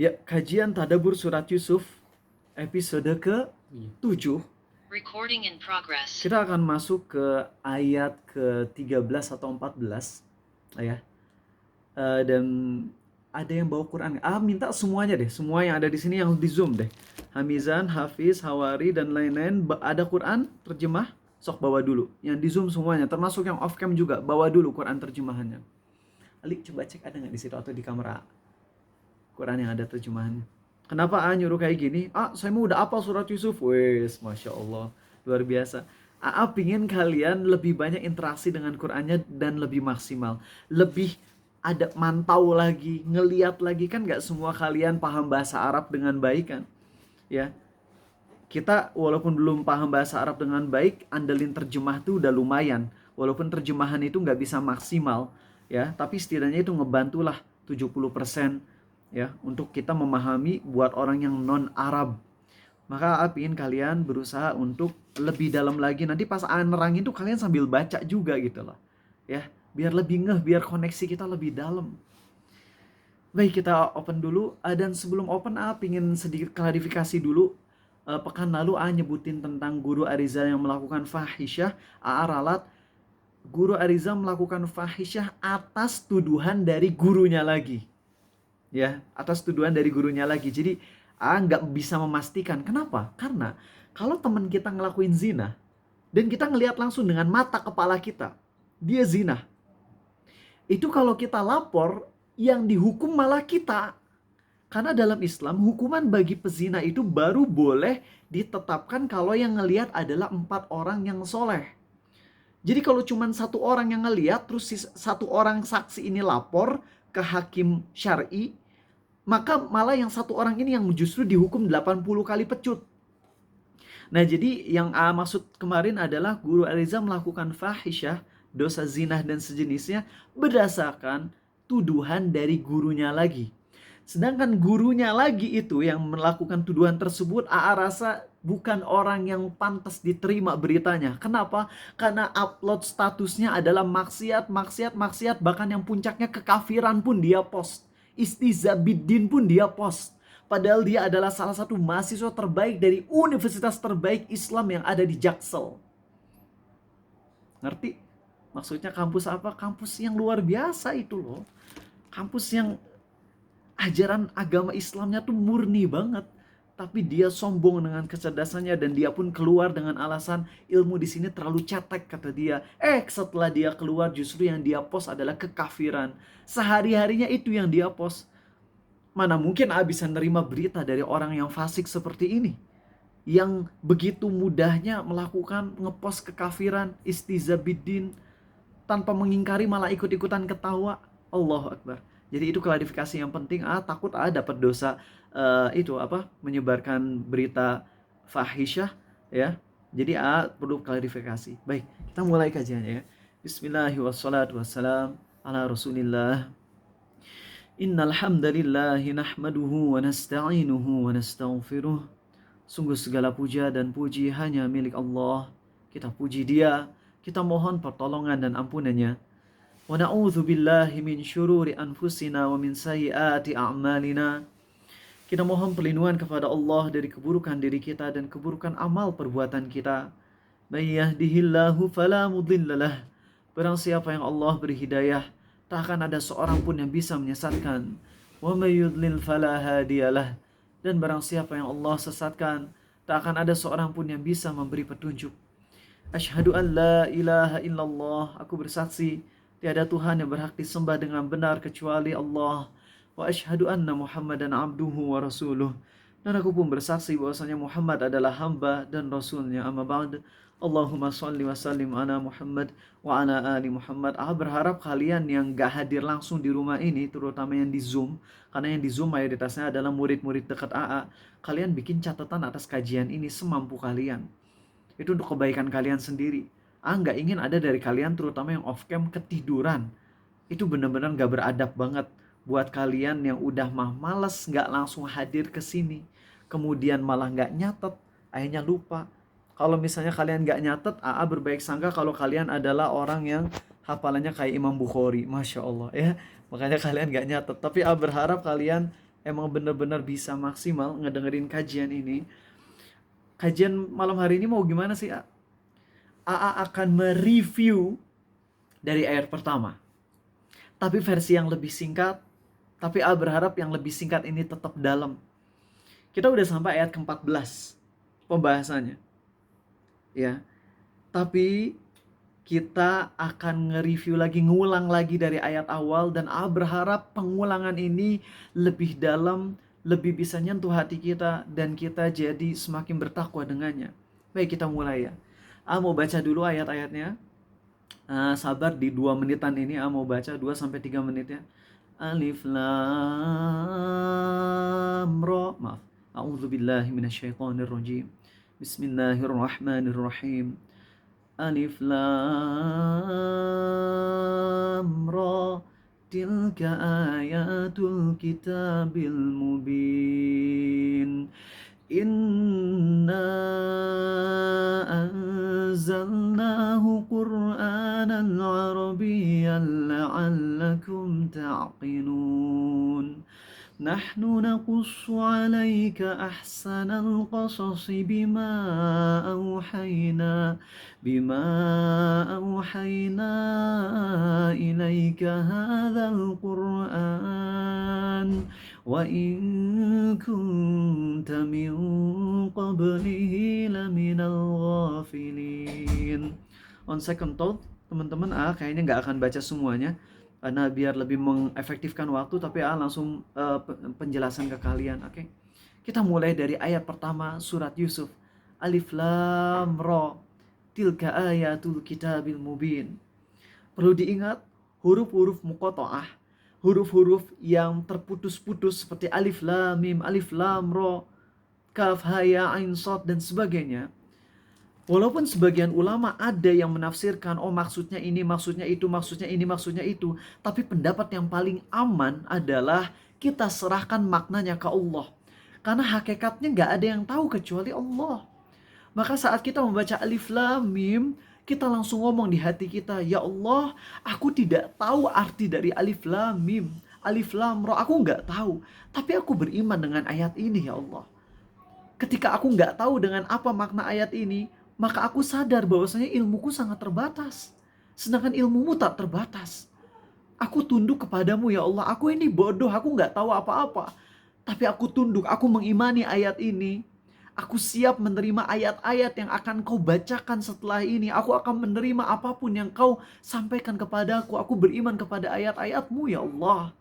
Ya, kajian Tadabbur Surat Yusuf episode ke-7. Recording in progress. Kita akan masuk ke ayat ke-13 atau 14 ya. Dan ada yang bawa Quran. Minta semuanya deh, semua yang ada di sini yang di Zoom deh. Hamizan, Hafiz, Hawari dan lain-lain ada Quran terjemah, sok bawa dulu. Yang di Zoom semuanya, termasuk yang off cam juga, bawa dulu Quran terjemahannya. Ali coba cek ada nggak di situ atau di kamera Quran yang ada terjemahannya. Kenapa nyuruh kayak gini? Saya mau udah hafal surat Yusuf. Wes, Masya Allah. Luar biasa. Pingin kalian lebih banyak interaksi dengan Qurannya dan lebih maksimal. Lebih ada mantau lagi, ngeliat lagi. Kan gak semua kalian paham bahasa Arab dengan baik kan? Ya, kita walaupun belum paham bahasa Arab dengan baik, andelin terjemah tuh udah lumayan. Walaupun terjemahan itu nggak bisa maksimal, ya, tapi setidaknya itu ngebantulah 70% ya untuk kita memahami buat orang yang non Arab. Maka ingin kalian berusaha untuk lebih dalam lagi. Nanti pas nerangin tuh kalian sambil baca juga gitu loh. Ya, biar lebih ngeh, biar koneksi kita lebih dalam. Baik, kita open dulu. Dan sebelum open, ingin sedikit klarifikasi dulu. Pekan lalu nyebutin tentang guru Ariza yang melakukan fahisyah. Ralat guru Ariza melakukan fahisyah atas tuduhan dari gurunya lagi. Ya, atas tuduhan dari gurunya lagi. Jadi nggak bisa memastikan. Kenapa? Karena kalau teman kita ngelakuin zina dan kita ngelihat langsung dengan mata kepala kita, dia zina. Itu kalau kita lapor, yang dihukum malah kita. Karena dalam Islam, hukuman bagi pezina itu baru boleh ditetapkan kalau yang ngelihat adalah 4 orang yang soleh. Jadi kalau cuma 1 orang yang ngelihat, terus 1 orang saksi ini lapor ke hakim syar'i, maka malah yang 1 orang ini yang justru dihukum 80 kali pecut. Nah, jadi yang maksud kemarin adalah guru Ariza melakukan fahisyah, dosa zina dan sejenisnya berdasarkan tuduhan dari gurunya lagi. Sedangkan gurunya lagi itu yang melakukan tuduhan tersebut, rasa bukan orang yang pantas diterima beritanya. Kenapa? Karena upload statusnya adalah maksiat, bahkan yang puncaknya kekafiran pun dia post. Istizabiddin pun dia post. Padahal dia adalah salah satu mahasiswa terbaik dari universitas terbaik Islam yang ada di Jaksel. Ngerti? Maksudnya kampus apa? Kampus yang luar biasa itu loh. Kampus yang ajaran agama Islamnya tuh murni banget, tapi dia sombong dengan kecerdasannya dan dia pun keluar dengan alasan ilmu di sini terlalu cetek kata dia. Setelah dia keluar justru yang dia post adalah kekafiran. Sehari-harinya itu yang dia post. Mana mungkin bisa nerima berita dari orang yang fasik seperti ini, yang begitu mudahnya melakukan ngepost kekafiran, istizabiddin, tanpa mengingkari malah ikut-ikutan ketawa. Allahu Akbar. Jadi itu klarifikasi yang penting. Takut dapat dosa itu menyebarkan berita fahisyah ya. Jadi perlu klarifikasi. Baik, kita mulai kajiannya ya. Bismillahirrahmanirrahim. Ala Rasulillah. Innal hamdalillahi nahmaduhu wa nasta'inuhu wa nastaghfiruh. Sungguh segala puja dan puji hanya milik Allah. Kita puji Dia, kita mohon pertolongan dan ampunannya. Wa na'udzu billahi min syururi anfusina wa min sayyiati a'malina. Kita mohon perlindungan kepada Allah dari keburukan diri kita dan keburukan amal perbuatan kita. May yahdihillahu fala mudhillalah. Barang siapa yang Allah beri hidayah, tak akan ada seorang pun yang bisa menyesatkan. Wa may yudlil fala hadiyalah. Dan barang siapa yang Allah sesatkan, tak akan ada seorang pun yang bisa memberi petunjuk. Asyhadu an la ilaha illallah. Aku bersaksi tiada Tuhan yang berhak disembah dengan benar kecuali Allah. Wa asyhadu anna Muhammadan abduhu wa rasuluh. Dan aku pun bersaksi bahwasanya Muhammad adalah hamba dan rasulnya. Amma ba'd. Allahumma salli wa sallim ala Muhammad wa ala ali Muhammad. Berharap kalian yang gak hadir langsung di rumah ini, terutama yang di Zoom, karena yang di Zoom mayoritasnya adalah murid-murid dekat kalian bikin catatan atas kajian ini semampu kalian. Itu untuk kebaikan kalian sendiri. Nggak ingin ada dari kalian, terutama yang off cam, ketiduran. Itu benar-benar nggak beradab banget. Buat kalian yang udah males nggak langsung hadir ke sini, kemudian malah nggak nyatet, akhirnya lupa. Kalau misalnya kalian nggak nyatet, berbaik sangka kalau kalian adalah orang yang hafalannya kayak Imam Bukhari, Masya Allah ya. Makanya kalian nggak nyatet. Tapi berharap kalian emang benar-benar bisa maksimal ngedengerin kajian ini. Kajian malam hari ini mau gimana sih, A? AA akan mereview dari ayat pertama, tapi versi yang lebih singkat. Tapi A berharap yang lebih singkat ini tetap dalam. Kita udah sampai ayat ke-14 pembahasannya, ya. Tapi kita akan nge-review lagi, ngulang lagi dari ayat awal, dan A berharap pengulangan ini lebih dalam, lebih bisa nyentuh hati kita, dan kita jadi semakin bertakwa dengannya. Baik, kita mulai ya. A mau baca dulu ayat-ayatnya. Sabar di 2 menitan ini, A mau baca 2-3 menit ya. Alif lam ra. Maaf. A'udzubillahi minasyaitonirrajim. Bismillahirrahmanirrahim. Alif lam ra. Tilka ayatul kitabil mubin. Inna anzalnahu Qur'anan Arabiyyan la'allakum ta'qilun. Nahnu naqussu 'alaika ahsanal qasasi bima awhayna ilaika hadzal Qur'an wa in kunta min qablihi laminal ghafilin. On second thought, teman-teman, kayaknya nggak akan baca semuanya karena biar lebih mengefektifkan waktu, tapi langsung penjelasan ke kalian. Oke. Kita mulai dari ayat pertama surat Yusuf. Alif lam ra. Tilka ayatul kitabil mubin. Perlu diingat, huruf-huruf muqatta'ah, huruf-huruf yang terputus-putus seperti alif lam mim, alif lam ra, kaf ha ya ain shad dan sebagainya. Walaupun sebagian ulama ada yang menafsirkan, oh maksudnya ini, maksudnya itu, maksudnya ini, maksudnya itu, tapi pendapat yang paling aman adalah kita serahkan maknanya ke Allah. Karena hakikatnya nggak ada yang tahu kecuali Allah. Maka saat kita membaca alif lam mim, kita langsung ngomong di hati kita, ya Allah, aku tidak tahu arti dari alif lam mim, alif lam ra, aku nggak tahu. Tapi aku beriman dengan ayat ini, ya Allah. Ketika aku nggak tahu dengan apa makna ayat ini, maka aku sadar bahwasanya ilmuku sangat terbatas. Sedangkan ilmumu tak terbatas. Aku tunduk kepadamu, ya Allah. Aku ini bodoh, aku nggak tahu apa-apa. Tapi aku tunduk, aku mengimani ayat ini. Aku siap menerima ayat-ayat yang akan kau bacakan setelah ini. Aku akan menerima apapun yang kau sampaikan kepadaku. Aku beriman kepada ayat-ayatmu, ya Allah.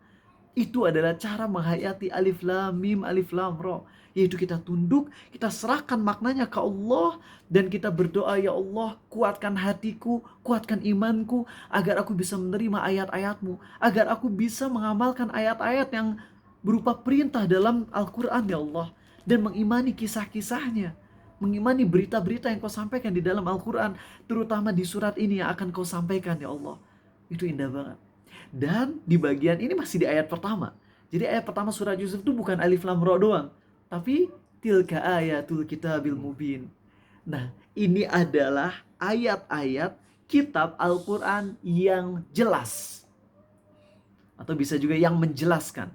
Itu adalah cara menghayati alif lam mim, alif lam ra. Yaitu kita tunduk, kita serahkan maknanya ke Allah, dan kita berdoa, ya Allah, kuatkan hatiku, kuatkan imanku, agar aku bisa menerima ayat-ayatmu, agar aku bisa mengamalkan ayat-ayat yang berupa perintah dalam Al-Quran, ya Allah, dan mengimani kisah-kisahnya, mengimani berita-berita yang kau sampaikan di dalam Al-Quran, terutama di surat ini yang akan kau sampaikan, ya Allah. Itu indah banget. Dan di bagian ini masih di ayat pertama. Jadi ayat pertama surat Yusuf itu bukan alif lam ra doang, tapi tilka ayatul kitabil mubin. Nah, ini adalah ayat-ayat kitab Al-Quran yang jelas, atau bisa juga yang menjelaskan.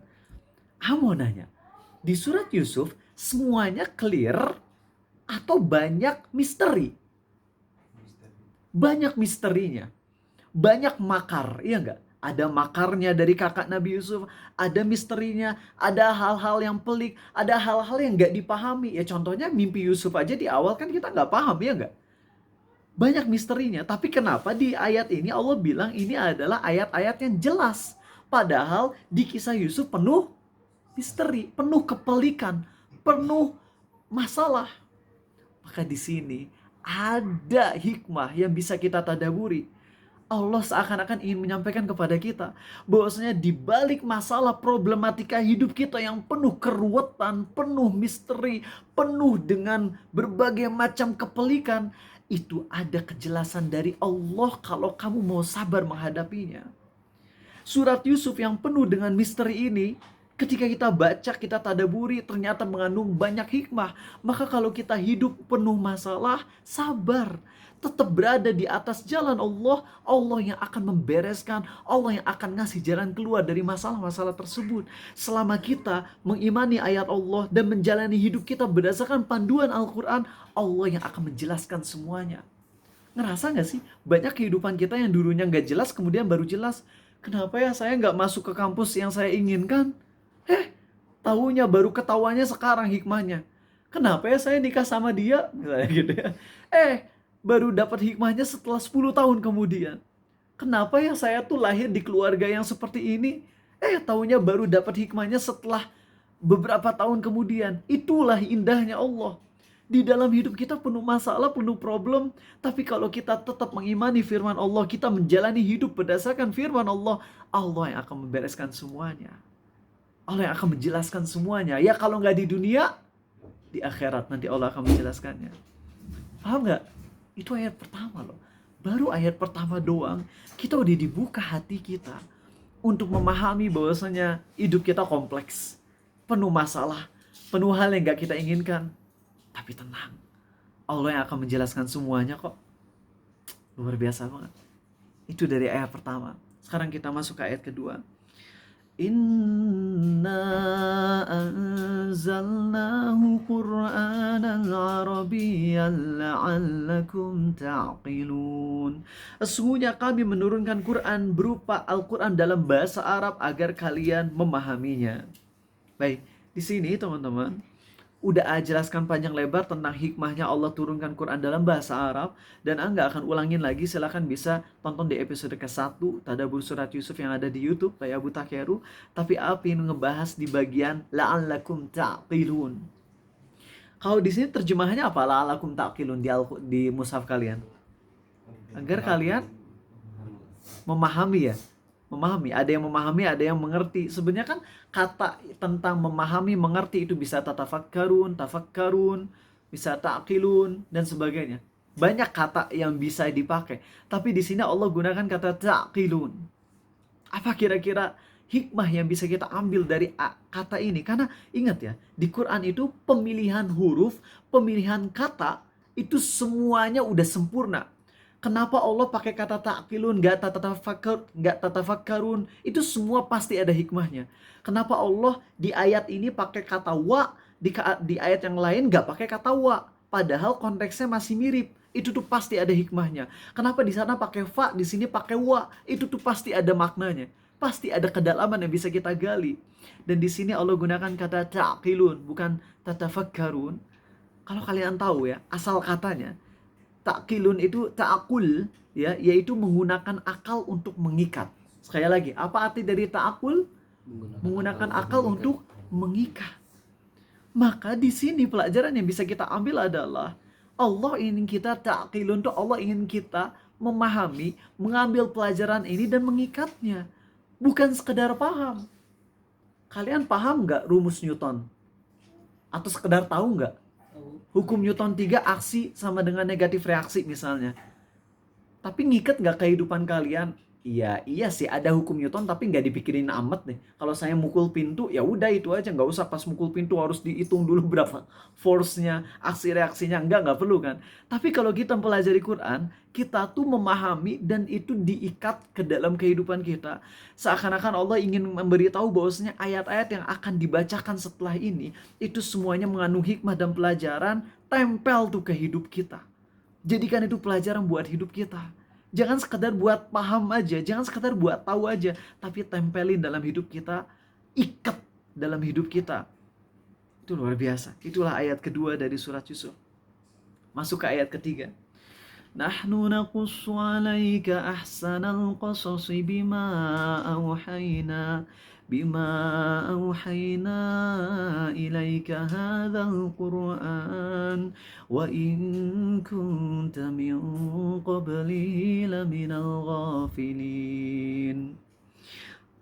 Mau nanya, di surat Yusuf semuanya clear atau banyak misteri? Banyak misterinya, banyak makar, iya nggak? Ada makarnya dari kakak Nabi Yusuf, ada misterinya, ada hal-hal yang pelik, ada hal-hal yang nggak dipahami. Ya contohnya mimpi Yusuf aja di awal kan kita nggak paham, ya nggak? Banyak misterinya, tapi kenapa di ayat ini Allah bilang ini adalah ayat-ayat yang jelas? Padahal di kisah Yusuf penuh misteri, penuh kepelikan, penuh masalah. Maka di sini ada hikmah yang bisa kita tadaburi. Allah seakan-akan ingin menyampaikan kepada kita bahwasanya di balik masalah problematika hidup kita yang penuh keruwetan, penuh misteri, penuh dengan berbagai macam kepelikan, itu ada kejelasan dari Allah kalau kamu mau sabar menghadapinya. Surat Yusuf yang penuh dengan misteri ini, ketika kita baca, kita tadaburi, ternyata mengandung banyak hikmah. Maka kalau kita hidup penuh masalah, sabar. tetap berada di atas jalan Allah, Allah yang akan membereskan, Allah yang akan ngasih jalan keluar dari masalah-masalah tersebut. Selama kita mengimani ayat Allah dan menjalani hidup kita berdasarkan panduan Al-Quran, Allah yang akan menjelaskan semuanya. Ngerasa gak sih? Banyak kehidupan kita yang dulunya gak jelas, kemudian baru jelas. Kenapa ya saya gak masuk ke kampus yang saya inginkan? Tahunya baru ketawanya sekarang hikmahnya. Kenapa ya saya nikah sama dia? Misalnya gitu ya. Baru dapat hikmahnya setelah 10 tahun kemudian. Kenapa ya saya tuh lahir di keluarga yang seperti ini? Tahunya baru dapat hikmahnya setelah beberapa tahun kemudian. Itulah indahnya Allah. Di dalam hidup kita penuh masalah, penuh problem. Tapi kalau kita tetap mengimani firman Allah, kita menjalani hidup berdasarkan firman Allah, Allah yang akan membereskan semuanya. Allah yang akan menjelaskan semuanya. Ya kalau nggak di dunia, di akhirat nanti Allah akan menjelaskannya. Paham nggak? Itu ayat pertama loh. Baru ayat pertama doang, kita udah dibuka hati kita untuk memahami bahwasanya hidup kita kompleks, penuh masalah, penuh hal yang nggak kita inginkan. Tapi tenang, Allah yang akan menjelaskan semuanya kok. Luar biasa banget. Itu dari ayat pertama. Sekarang kita masuk ke ayat kedua. Inna anzalnahu Qur'anan Arabiyyan la'allakum ta'qilun. Sesungguhnya kami menurunkan Quran berupa Al-Quran dalam bahasa Arab agar kalian memahaminya. Baik, di sini teman-teman udah jelaskan panjang lebar tentang hikmahnya Allah turunkan Quran dalam bahasa Arab, dan nggak akan ulangin lagi. Silahkan bisa tonton di episode ke-1 Tadabbur Surat Yusuf yang ada di YouTube kayak Abu Takeru. Tapi Apin ngebahas di bagian la'allakum ta'qilun. Kalau di sini terjemahannya apa? La'allakum ta'qilun di mushaf kalian, agar kalian memahami ya. Memahami, ada yang memahami, ada yang mengerti. Sebenarnya kan kata tentang memahami, mengerti itu bisa tatafakkarun, tafakkarun, bisa ta'qilun dan sebagainya. Banyak kata yang bisa dipakai. Tapi di sini Allah gunakan kata ta'qilun. Apa kira-kira hikmah yang bisa kita ambil dari kata ini? Karena ingat ya, di Quran itu pemilihan huruf, pemilihan kata itu semuanya udah sempurna. Kenapa Allah pakai kata ta'qilun, gak tatafakkarun? Itu semua pasti ada hikmahnya. Kenapa Allah di ayat ini pakai kata wa, di ayat yang lain gak pakai kata wa? Padahal konteksnya masih mirip. Itu tuh pasti ada hikmahnya. Kenapa di sana pakai fa, di sini pakai wa? Itu tuh pasti ada maknanya. Pasti ada kedalaman yang bisa kita gali. Dan di sini Allah gunakan kata ta'qilun, bukan tatafakkarun. Kalau kalian tahu ya, asal katanya ta'qilun itu ta'akul ya, yaitu menggunakan akal untuk mengikat. Sekali lagi, apa arti dari ta'akul? Menggunakan akal untuk mengikat. Maka di sini pelajaran yang bisa kita ambil adalah Allah ingin kita ta'qilun, itu Allah ingin kita memahami, mengambil pelajaran ini dan mengikatnya. Bukan sekedar paham. Kalian paham nggak rumus Newton? Atau sekedar tahu nggak? Hukum Newton 3, aksi sama dengan negatif reaksi misalnya. Tapi ngikat nggak kehidupan kalian? Iya sih ada hukum Newton, tapi nggak dipikirin amat nih. Kalau saya mukul pintu, ya udah itu aja, nggak usah pas mukul pintu harus dihitung dulu berapa force-nya, aksi reaksinya, nggak perlu kan. Tapi kalau kita mempelajari Quran, kita tuh memahami dan itu diikat ke dalam kehidupan kita. Seakan-akan Allah ingin memberitahu bahwasanya ayat-ayat yang akan dibacakan setelah ini, itu semuanya mengandung hikmah dan pelajaran, tempel tuh ke hidup kita. Jadikan itu pelajaran buat hidup kita. Jangan sekedar buat paham aja, jangan sekedar buat tahu aja, tapi tempelin dalam hidup kita, ikat dalam hidup kita. Itu luar biasa. Itulah ayat kedua dari surat Yusuf. Masuk ke ayat ketiga. Nahnu naqussu 'alaika ahsanal qasasi bima أوحينا إليك هذا القرآن وإن كنت من قبله لمن الغافلين.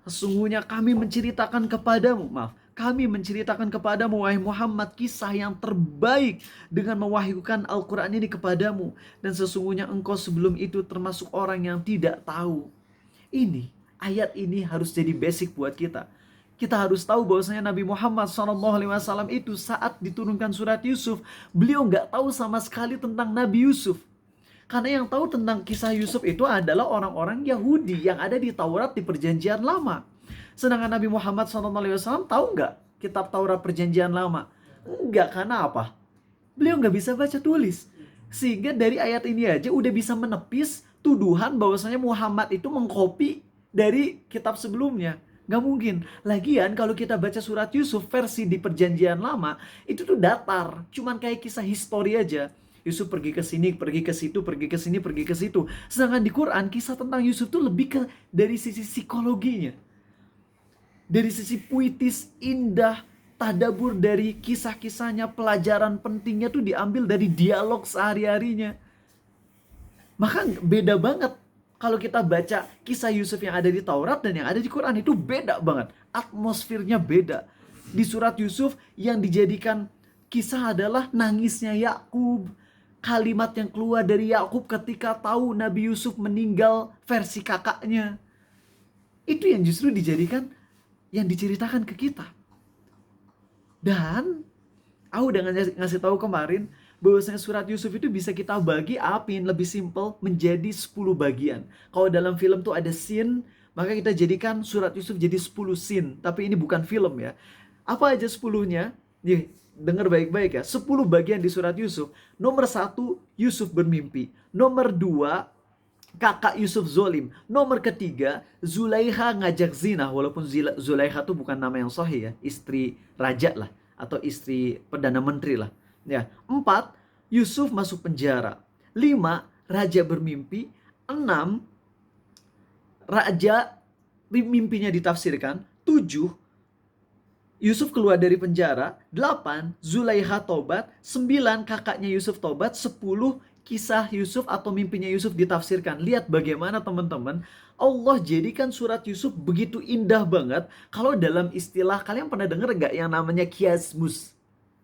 Sesungguhnya kami menceritakan kepadamu wahai Muhammad kisah yang terbaik dengan mewahyukan Al-Quran ini kepadamu, dan sesungguhnya engkau sebelum itu termasuk orang yang tidak tahu. Ayat ini harus jadi basic buat kita. Kita harus tahu bahwasanya Nabi Muhammad SAW itu saat diturunkan surat Yusuf, beliau nggak tahu sama sekali tentang Nabi Yusuf. Karena yang tahu tentang kisah Yusuf itu adalah orang-orang Yahudi yang ada di Taurat di Perjanjian Lama. Sedangkan Nabi Muhammad SAW tahu nggak kitab Taurat Perjanjian Lama? Enggak, karena apa? Beliau nggak bisa baca tulis. Sehingga dari ayat ini aja udah bisa menepis tuduhan bahwasanya Muhammad itu mengkopi dari kitab sebelumnya. Nggak mungkin. Lagian kalau kita baca surat Yusuf versi di Perjanjian Lama, itu tuh datar. Cuman kayak kisah histori aja. Yusuf pergi ke sini, pergi ke situ, pergi ke sini, pergi ke situ. Sedangkan di Quran, kisah tentang Yusuf tuh lebih ke dari sisi psikologinya. Dari sisi puitis, indah, tadabur dari kisah-kisahnya, pelajaran pentingnya tuh diambil dari dialog sehari-harinya. Maka beda banget kalau kita baca kisah Yusuf yang ada di Taurat dan yang ada di Quran, itu beda banget. Atmosfernya beda. Di surat Yusuf yang dijadikan kisah adalah nangisnya Yakub. Kalimat yang keluar dari Yakub ketika tahu Nabi Yusuf meninggal versi kakaknya. Itu yang justru dijadikan, yang diceritakan ke kita. Dan aku udah ngasih tahu kemarin bahwasanya surat Yusuf itu bisa kita bagi lebih simple menjadi 10 bagian. Kalau dalam film tuh ada scene, maka kita jadikan surat Yusuf jadi 10 scene. Tapi ini bukan film ya. Apa aja 10-nya? Nih, dengar baik-baik ya. 10 bagian di surat Yusuf. Nomor 1, Yusuf bermimpi. Nomor 2, kakak Yusuf zolim. Nomor 3, Zulaikha ngajak zina. Walaupun Zulaikha itu bukan nama yang sahih ya. Istri raja lah. Atau istri Perdana Menteri lah. Ya. 4, Yusuf masuk penjara. 5, raja bermimpi. 6, raja mimpinya ditafsirkan. 7, Yusuf keluar dari penjara. 8, Zulaikha tobat. 9, kakaknya Yusuf tobat. 10, kisah Yusuf atau mimpinya Yusuf ditafsirkan. Lihat bagaimana teman-teman, Allah jadikan surat Yusuf begitu indah banget. Kalau dalam istilah, kalian pernah dengar gak yang namanya kiasmus?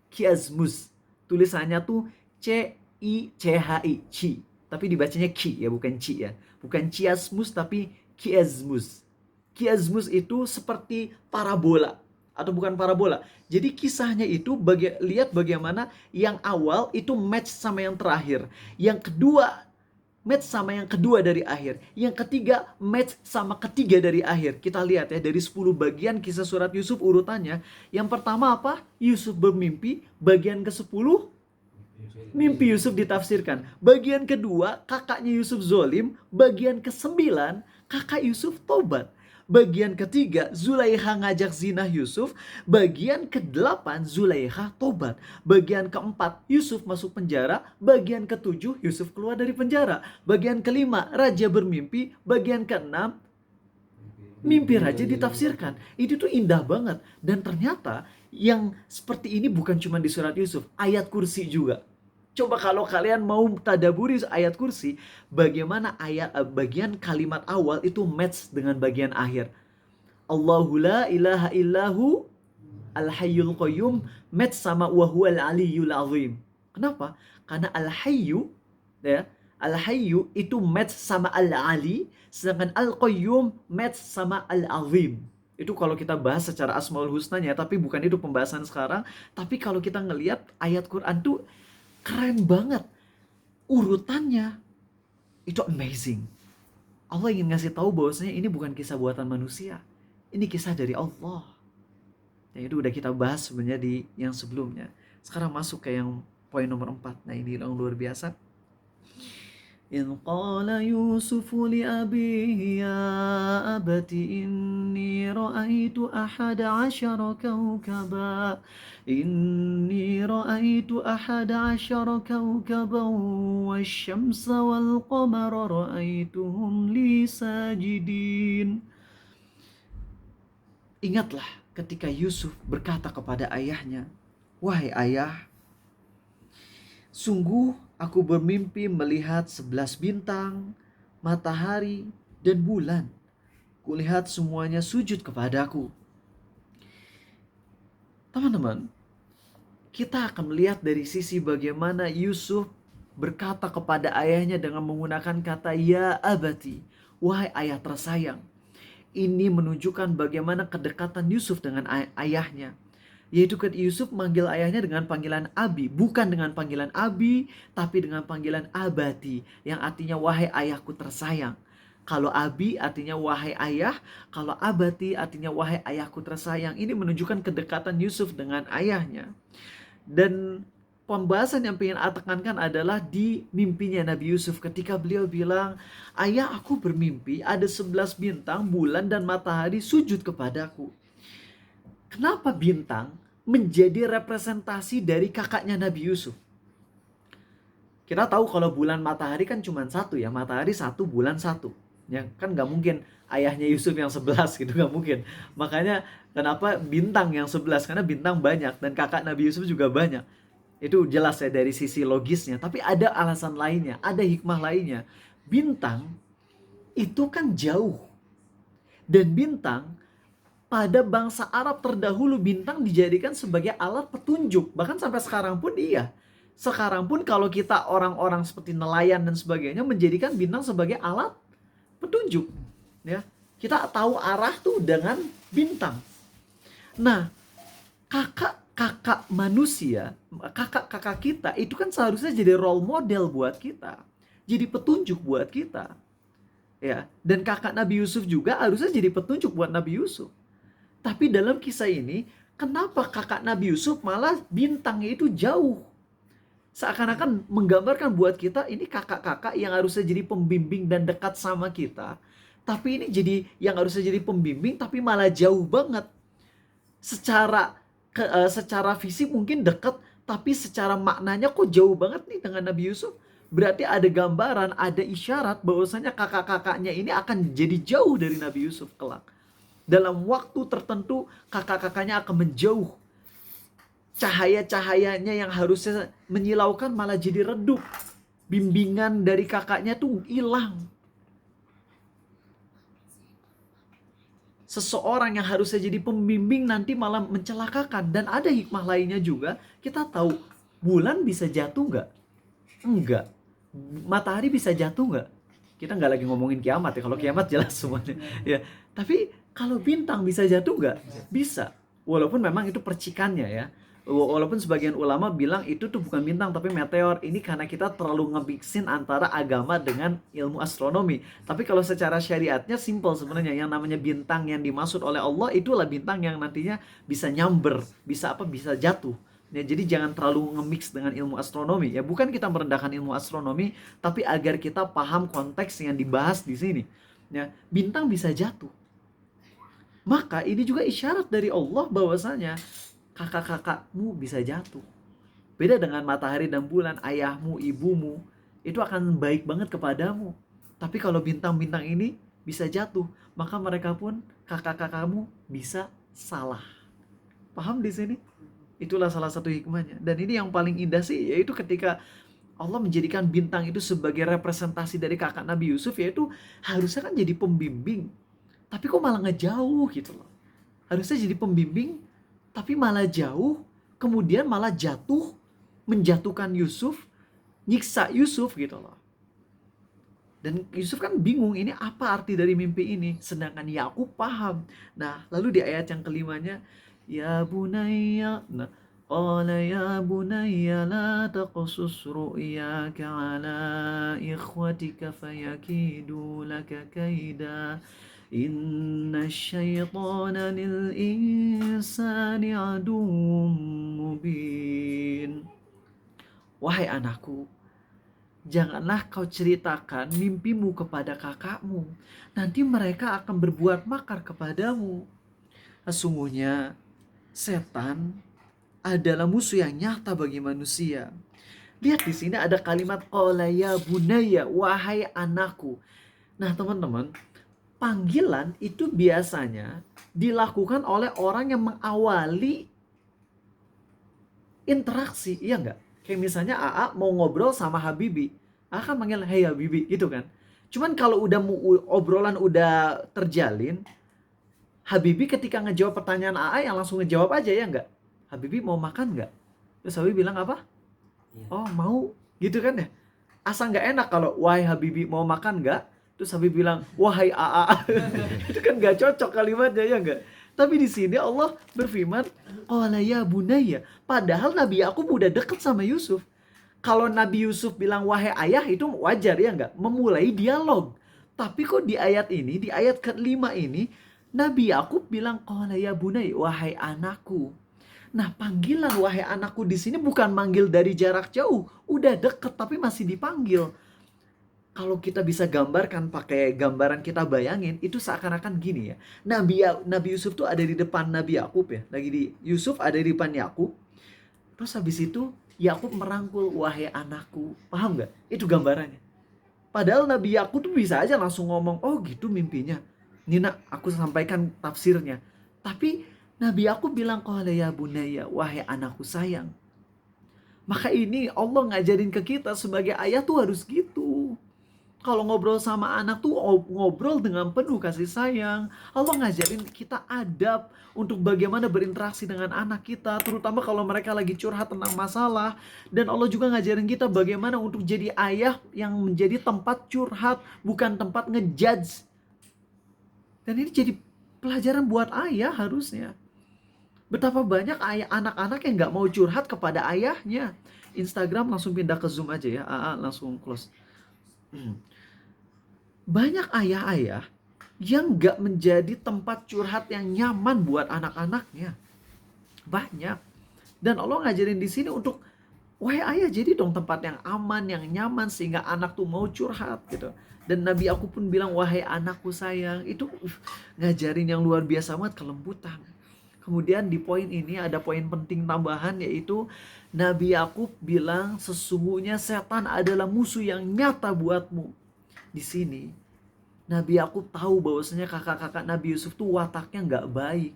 Kiasmus. Tulisannya tuh C-I-C-H-I. Ci. Tapi dibacanya ki ya, bukan ci ya. Bukan kiasmus tapi kiasmus. Kiasmus itu seperti parabola. Atau bukan parabola. Jadi kisahnya itu lihat bagaimana yang awal itu match sama yang terakhir. Yang kedua match sama yang kedua dari akhir. Yang ketiga match sama ketiga dari akhir. Kita lihat ya dari 10 bagian kisah surat Yusuf urutannya. Yang pertama apa? Yusuf bermimpi. Bagian ke-10 mimpi Yusuf ditafsirkan. Bagian kedua kakaknya Yusuf zolim. Bagian ke-9 kakak Yusuf tobat. Bagian ketiga, Zulaikha ngajak zina Yusuf. Bagian ke-8, Zulaikha tobat. Bagian ke-4, Yusuf masuk penjara. Bagian ke-7, Yusuf keluar dari penjara. Bagian ke-5, raja bermimpi. Bagian ke-6, mimpi raja ditafsirkan. Itu tuh indah banget. Dan ternyata yang seperti ini bukan cuma di surat Yusuf, ayat kursi juga. Coba kalau kalian mau tadaburi ayat kursi, bagaimana bagian kalimat awal itu match dengan bagian akhir. Allahu la ilaha illahu al-hayyul qayyum match sama wa huwal aliyyul azim. Kenapa? Karena al-hayyu ya, al-hayyu itu match sama al-ali, sedangkan al-qayyum match sama al-azim. Itu kalau kita bahas secara Asmaul Husnanya, tapi bukan itu pembahasan sekarang. Tapi kalau kita ngelihat ayat Quran tuh keren banget. Urutannya itu amazing. Allah ingin ngasih tahu bahwasanya ini bukan kisah buatan manusia. Ini kisah dari Allah. Yang itu udah kita bahas sebenarnya di yang sebelumnya. Sekarang masuk ke yang poin nomor 4. Nah ini yang luar biasa. إذ قال يوسف لأبيه يا أبت إني رأيت 11 كوكبا والشمس والقمر رأيتهم لي ساجدين. Ingatlah ketika Yusuf berkata kepada ayahnya, "Wahai ayah, sungguh aku bermimpi melihat 11 bintang, matahari, dan bulan. Kulihat semuanya sujud kepadaku." Teman-teman, kita akan melihat dari sisi bagaimana Yusuf berkata kepada ayahnya dengan menggunakan kata ya abati, wahai ayah tersayang. Ini menunjukkan bagaimana kedekatan Yusuf dengan ayahnya. Yaitu ketika Yusuf manggil ayahnya dengan panggilan Abi. Bukan dengan panggilan Abi, tapi dengan panggilan Abati. Yang artinya wahai ayahku tersayang. Kalau Abi artinya wahai ayah. Kalau Abati artinya wahai ayahku tersayang. Ini menunjukkan kedekatan Yusuf dengan ayahnya. Dan pembahasan yang ingin saya tekankan adalah di mimpinya Nabi Yusuf. Ketika beliau bilang, ayah aku bermimpi ada 11 bintang, bulan dan matahari sujud kepadaku. Kenapa bintang menjadi representasi dari kakaknya Nabi Yusuf? Kita tahu kalau bulan matahari kan cuma satu ya. Matahari satu, bulan satu. Ya, kan nggak mungkin ayahnya Yusuf yang 11 gitu, nggak mungkin. Makanya kenapa bintang yang 11? Karena bintang banyak dan kakak Nabi Yusuf juga banyak. Itu jelas ya dari sisi logisnya. Tapi ada alasan lainnya, ada hikmah lainnya. Bintang itu kan jauh. Dan bintang pada bangsa Arab terdahulu bintang dijadikan sebagai alat petunjuk. Bahkan sampai sekarang pun iya. Sekarang pun kalau kita orang-orang seperti nelayan dan sebagainya menjadikan bintang sebagai alat petunjuk. Ya, kita tahu arah tuh dengan bintang. Nah, kakak-kakak manusia, kakak-kakak kita itu kan seharusnya jadi role model buat kita. Jadi petunjuk buat kita. Ya, dan kakak Nabi Yusuf juga harusnya jadi petunjuk buat Nabi Yusuf. Tapi dalam kisah ini, kenapa kakak Nabi Yusuf malah bintangnya itu jauh? Seakan-akan menggambarkan buat kita ini kakak-kakak yang harusnya jadi pembimbing dan dekat sama kita. Tapi ini jadi yang harusnya jadi pembimbing tapi malah jauh banget. Secara fisik mungkin dekat, tapi secara maknanya kok jauh banget nih dengan Nabi Yusuf. Berarti ada gambaran, ada isyarat bahwasanya kakak-kakaknya ini akan jadi jauh dari Nabi Yusuf kelak. Dalam waktu tertentu kakak-kakaknya akan menjauh. Cahaya-cahayanya yang harusnya menyilaukan malah jadi redup. Bimbingan dari kakaknya tuh hilang. Seseorang yang harusnya jadi pembimbing nanti malah mencelakakan. Dan ada hikmah lainnya juga. Kita tahu bulan bisa jatuh nggak? Enggak. Matahari bisa jatuh nggak? Kita nggak lagi ngomongin kiamat ya. Kalau kiamat jelas semuanya. Ya. Tapi kalau bintang bisa jatuh nggak? Bisa. Walaupun memang itu percikannya ya. Walaupun sebagian ulama bilang itu tuh bukan bintang tapi meteor. Ini karena kita terlalu nge-mixin antara agama dengan ilmu astronomi. Tapi kalau secara syariatnya simple sebenarnya. Yang namanya bintang yang dimaksud oleh Allah itulah bintang yang nantinya bisa nyamber, bisa jatuh. Ya, jadi jangan terlalu nge-mix dengan ilmu astronomi. Ya, bukan kita merendahkan ilmu astronomi, tapi agar kita paham konteks yang dibahas di sini. Ya, bintang bisa jatuh. Maka ini juga isyarat dari Allah bahwasanya kakak-kakakmu bisa jatuh. Beda dengan matahari dan bulan, ayahmu, ibumu, itu akan baik banget kepadamu. Tapi kalau bintang-bintang ini bisa jatuh, maka mereka pun, kakak-kakakmu bisa salah. Paham di sini? Itulah salah satu hikmahnya. Dan ini yang paling indah sih, yaitu ketika Allah menjadikan bintang itu sebagai representasi dari kakak Nabi Yusuf, yaitu harusnya kan jadi pembimbing. Tapi kok malah ngejauh gitu loh. Harusnya jadi pembimbing, tapi malah jauh, kemudian malah jatuh, menjatuhkan Yusuf, nyiksa Yusuf gitu loh. Dan Yusuf kan bingung, ini apa arti dari mimpi ini? Sedangkan Yakub paham. Nah, lalu di ayat yang kelimanya, ya bunayya, qala ya bunayya la taqsus ru'yaka ala ikhwatika fayakidu laka kaida. Inna syaitana lil insani aduwwum mubin. Wahai anakku, janganlah kau ceritakan mimpimu kepada kakakmu. Nanti mereka akan berbuat makar kepadamu. Sesungguhnya setan adalah musuh yang nyata bagi manusia. Lihat di sini ada kalimat qala ya bunayya, wahai anakku. Nah, teman-teman, panggilan itu biasanya dilakukan oleh orang yang mengawali interaksi, iya nggak? Kayak misalnya AA mau ngobrol sama Habibi, AA kan manggil hey Habibi gitu kan. Cuman kalau udah obrolan udah terjalin, Habibi ketika ngejawab pertanyaan AA yang langsung ngejawab aja, ya nggak? Habibi mau makan nggak? Terus Habibi bilang apa? Oh mau, gitu kan ya? Asa nggak enak kalau wahai Habibi mau makan nggak? Terus Habib bilang, wahai AA. Itu kan gak cocok kalimatnya, ya enggak? Tapi di sini Allah berfirman, qala ya bunayya. Padahal Nabi Yakub udah deket sama Yusuf. Kalau Nabi Yusuf bilang wahai ayah itu wajar ya nggak? Memulai dialog. Tapi kok di ayat ini, di ayat ke-5 ini, Nabi Yakub bilang qala ya bunayya, wahai anakku. Nah, panggilan wahai anakku di sini bukan manggil dari jarak jauh, udah deket tapi masih dipanggil. Kalau kita bisa gambarkan pakai gambaran kita bayangin, itu seakan-akan gini ya. Nabi Yusuf tuh ada di depan Nabi Yakub ya. Yusuf ada di depan Yakub. Terus habis itu Yakub merangkul wahai anakku. Paham nggak? Itu gambarannya. Padahal Nabi Yakub tuh bisa aja langsung ngomong, oh gitu mimpinya. Nina, aku sampaikan tafsirnya. Tapi Nabi Yakub bilang, qala ya bunayya, wahai anakku sayang. Maka ini Allah ngajarin ke kita sebagai ayah tuh harus gitu. Kalau ngobrol sama anak tuh ngobrol dengan penuh kasih sayang. Allah ngajarin kita adab untuk bagaimana berinteraksi dengan anak kita, terutama kalau mereka lagi curhat tentang masalah. Dan Allah juga ngajarin kita bagaimana untuk jadi ayah yang menjadi tempat curhat, bukan tempat ngejudge. Dan ini jadi pelajaran buat ayah harusnya. Betapa banyak anak-anak yang gak mau curhat kepada ayahnya. Instagram langsung pindah ke Zoom aja ya. Langsung close. Banyak ayah-ayah yang gak menjadi tempat curhat yang nyaman buat anak-anaknya. Banyak. Dan Allah ngajarin di sini untuk, wahai ayah jadi dong tempat yang aman, yang nyaman, sehingga anak tuh mau curhat gitu. Dan Nabi aku pun bilang, wahai anakku sayang. Itu ngajarin yang luar biasa banget, kelembutan. Kemudian di poin ini ada poin penting tambahan, yaitu Nabi Yakub bilang sesungguhnya setan adalah musuh yang nyata buatmu. Di sini Nabi Yakub tahu bahwasanya kakak-kakak Nabi Yusuf tuh wataknya nggak baik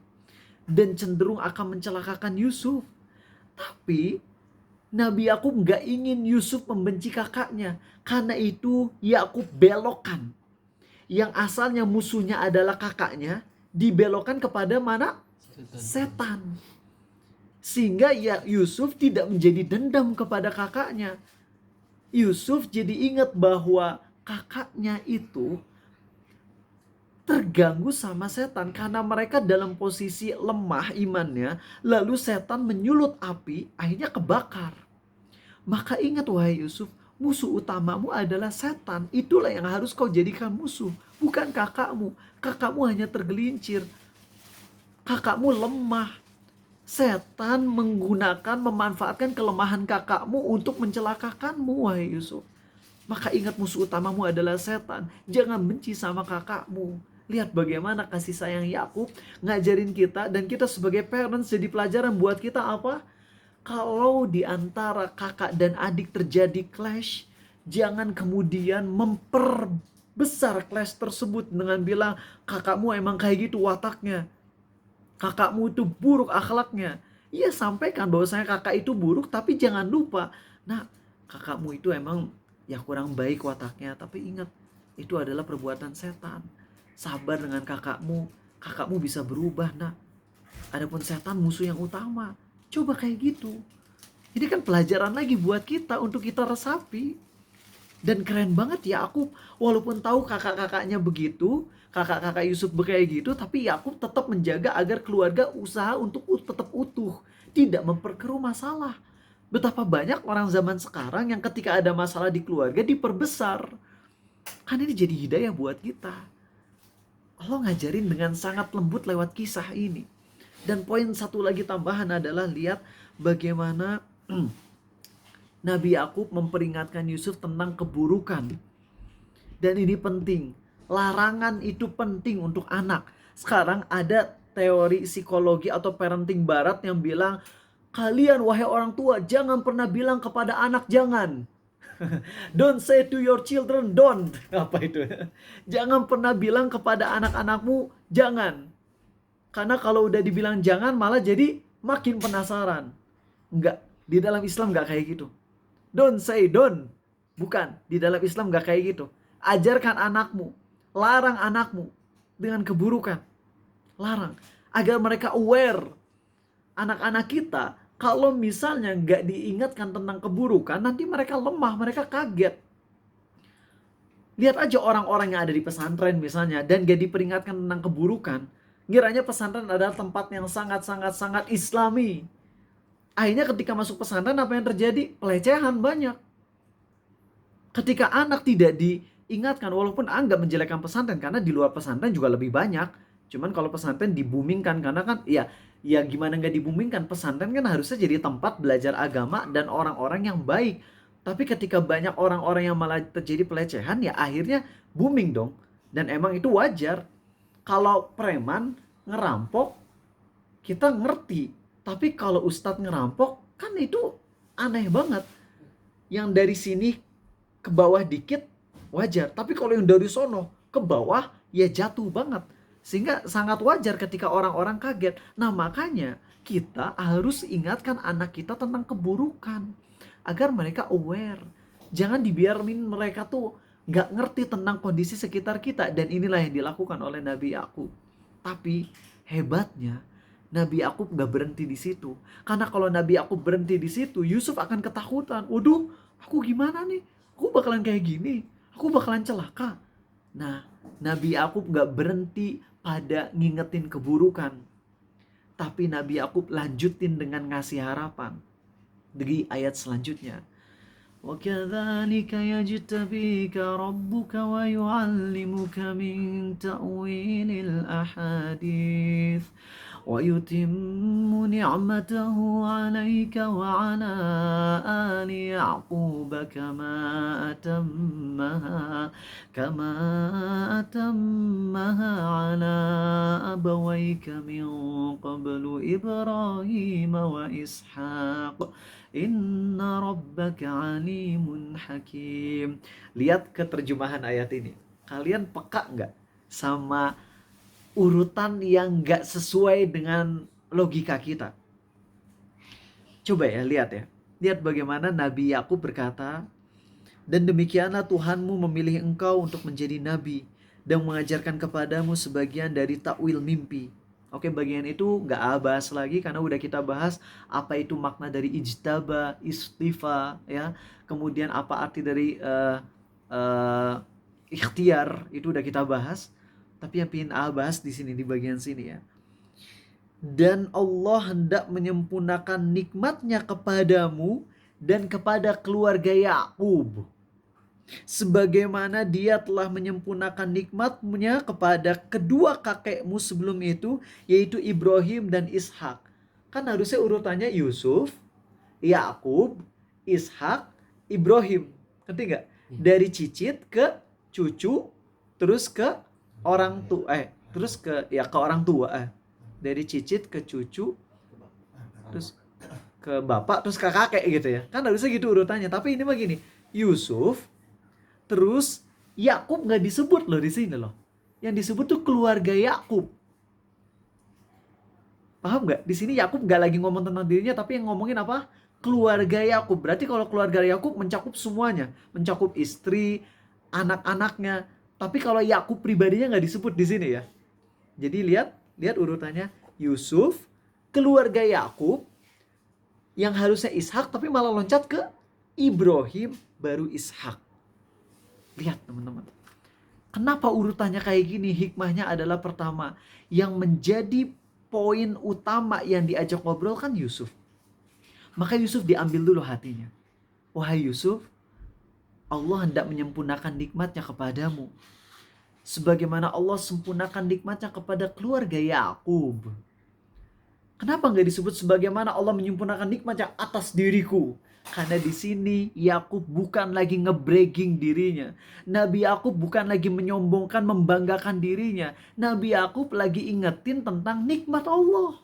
dan cenderung akan mencelakakan Yusuf. Tapi Nabi Yakub nggak ingin Yusuf membenci kakaknya. Karena itu Yakub belokkan. Yang asalnya musuhnya adalah kakaknya, dibelokkan kepada mana? Setan. Sehingga ya Yusuf tidak menjadi dendam kepada kakaknya. Yusuf jadi ingat bahwa kakaknya itu terganggu sama setan karena mereka dalam posisi lemah imannya, lalu setan menyulut api, akhirnya kebakar. Maka ingat wahai Yusuf, musuh utamamu adalah setan. Itulah yang harus kau jadikan musuh, bukan kakakmu. Kakakmu hanya tergelincir. Kakakmu lemah. Setan memanfaatkan kelemahan kakakmu untuk mencelakakanmu wahai Yusuf. Maka ingat musuh utamamu adalah setan. Jangan benci sama kakakmu. Lihat bagaimana kasih sayang Yakub ngajarin kita, dan kita sebagai parents jadi pelajaran buat kita apa? Kalau di antara kakak dan adik terjadi clash, jangan kemudian memperbesar clash tersebut dengan bilang kakakmu emang kayak gitu wataknya. Kakakmu itu buruk akhlaknya. Iya, sampaikan bahwasanya kakak itu buruk, tapi jangan lupa, nah kakakmu itu emang ya kurang baik wataknya, tapi ingat itu adalah perbuatan setan. Sabar dengan kakakmu bisa berubah nak. Adapun setan musuh yang utama. Coba kayak gitu. Ini kan pelajaran lagi buat kita untuk kita resapi. Dan keren banget Yakub, walaupun tahu kakak-kakaknya begitu, kakak-kakak Yusuf kayak gitu, tapi Yakub tetap menjaga agar keluarga usaha untuk tetap utuh, tidak memperkeruh masalah. Betapa banyak orang zaman sekarang yang ketika ada masalah di keluarga diperbesar. Kan ini jadi hidayah buat kita. Allah ngajarin dengan sangat lembut lewat kisah ini. Dan poin satu lagi tambahan adalah lihat bagaimana Nabi Yakub memperingatkan Yusuf tentang keburukan. Dan ini penting. Larangan itu penting untuk anak. Sekarang ada teori psikologi atau parenting barat yang bilang, kalian wahai orang tua jangan pernah bilang kepada anak jangan. Don't say to your children don't. Apa itu? Jangan pernah bilang kepada anak-anakmu jangan. Karena kalau udah dibilang jangan malah jadi makin penasaran. Enggak, di dalam Islam enggak kayak gitu. Don't say don't. Bukan, di dalam Islam enggak kayak gitu. Ajarkan anakmu, larang anakmu dengan keburukan. Larang agar mereka aware. Anak-anak kita kalau misalnya nggak diingatkan tentang keburukan, nanti mereka lemah, mereka kaget. Lihat aja orang-orang yang ada di pesantren misalnya, dan gak diperingatkan tentang keburukan, Ngiranya pesantren adalah tempat yang sangat islami. Akhirnya ketika masuk pesantren apa yang terjadi? Pelecehan banyak. Ketika anak tidak diingatkan, walaupun nggak menjelekkan pesantren, karena di luar pesantren juga lebih banyak. Cuman kalau pesantren dibumingkan, karena kan ya gimana nggak dibumingkan, pesantren kan harusnya jadi tempat belajar agama dan orang-orang yang baik. Tapi ketika banyak orang-orang yang malah terjadi pelecehan, ya akhirnya booming dong. Dan emang itu wajar. Kalau preman ngerampok, kita ngerti. Tapi kalau ustadz ngerampok, kan itu aneh banget. Yang dari sini ke bawah dikit wajar, tapi kalau yang dari sono ke bawah ya jatuh banget, sehingga sangat wajar ketika orang-orang kaget. Nah makanya kita harus ingatkan anak kita tentang keburukan agar mereka aware. Jangan dibiarin mereka tuh nggak ngerti tentang kondisi sekitar kita, dan inilah yang dilakukan oleh Nabi Yakub. Tapi hebatnya Nabi Yakub gak berhenti di situ, karena kalau Nabi Yakub berhenti di situ, Yusuf akan ketakutan. Waduh, aku gimana nih? Aku bakalan kayak gini, aku bakalan celaka. Nah, Nabi Yakub gak berhenti pada ngingetin keburukan, tapi Nabi Yakub lanjutin dengan ngasih harapan di ayat selanjutnya. وَكَذَلِكَ يَجْتَبِيكَ رَبُّكَ وَيُعَلِّمُكَ مِنْ تَأْوِيلِ الْأَحَادِيثِ وَيُتِمُّ نِعْمَتَهُ عَلَيْكَ وَعَلَى آلِ يَعْقُوبَ كما أتمها على أبويك من قبل إبراهيم وإسحاق إن ربك عليم حكيم. Lihat keterjemahan ayat ini. Kalian peka nggak sama urutan yang nggak sesuai dengan logika kita? Coba ya, lihat ya. Lihat bagaimana Nabi Yakub berkata, dan demikianlah Tuhanmu memilih engkau untuk menjadi nabi dan mengajarkan kepadamu sebagian dari takwil mimpi. Oke, bagian itu nggak bahas lagi karena udah kita bahas apa itu makna dari ijtaba, istifa, ya. Kemudian apa arti dari ikhtiar, itu udah kita bahas. Tapi yang ingin bahas di sini, di bagian sini ya. Dan Allah hendak menyempurnakan nikmatnya kepadamu dan kepada keluarga Yakub, sebagaimana dia telah menyempurnakan nikmatnya kepada kedua kakekmu sebelum itu, yaitu Ibrahim dan Ishak. Kan harusnya urutannya Yusuf, Yakub, Ishak, Ibrahim. Ngerti nggak? Dari cicit ke cucu, terus ke orang tua, terus ke orang tua. Dari cicit ke cucu, terus ke bapak, terus ke kakek gitu ya. Kan harusnya gitu urutannya. Tapi ini begini, Yusuf, terus Yakub nggak disebut loh di sini loh. Yang disebut tuh keluarga Yakub. Paham nggak? Di sini Yakub nggak lagi ngomong tentang dirinya, tapi yang ngomongin apa? Keluarga Yakub. Berarti kalau keluarga Yakub mencakup semuanya, mencakup istri, anak-anaknya. Tapi kalau Yakub pribadinya nggak disebut di sini ya. Jadi lihat urutannya, Yusuf, keluarga Yakub, yang harusnya Ishak tapi malah loncat ke Ibrahim, baru Ishak. Lihat teman-teman. Kenapa urutannya kayak gini? Hikmahnya adalah pertama, yang menjadi poin utama yang diajak ngobrol kan Yusuf. Maka Yusuf diambil dulu hatinya. Wahai Yusuf, Allah hendak menyempurnakan nikmatnya kepadamu, sebagaimana Allah sempurnakan nikmatnya kepada keluarga Yakub. Kenapa nggak disebut sebagaimana Allah menyempurnakan nikmatnya atas diriku? Karena di sini Yakub bukan lagi nge-bragging dirinya. Nabi Yakub bukan lagi menyombongkan, membanggakan dirinya. Nabi Yakub lagi ingetin tentang nikmat Allah.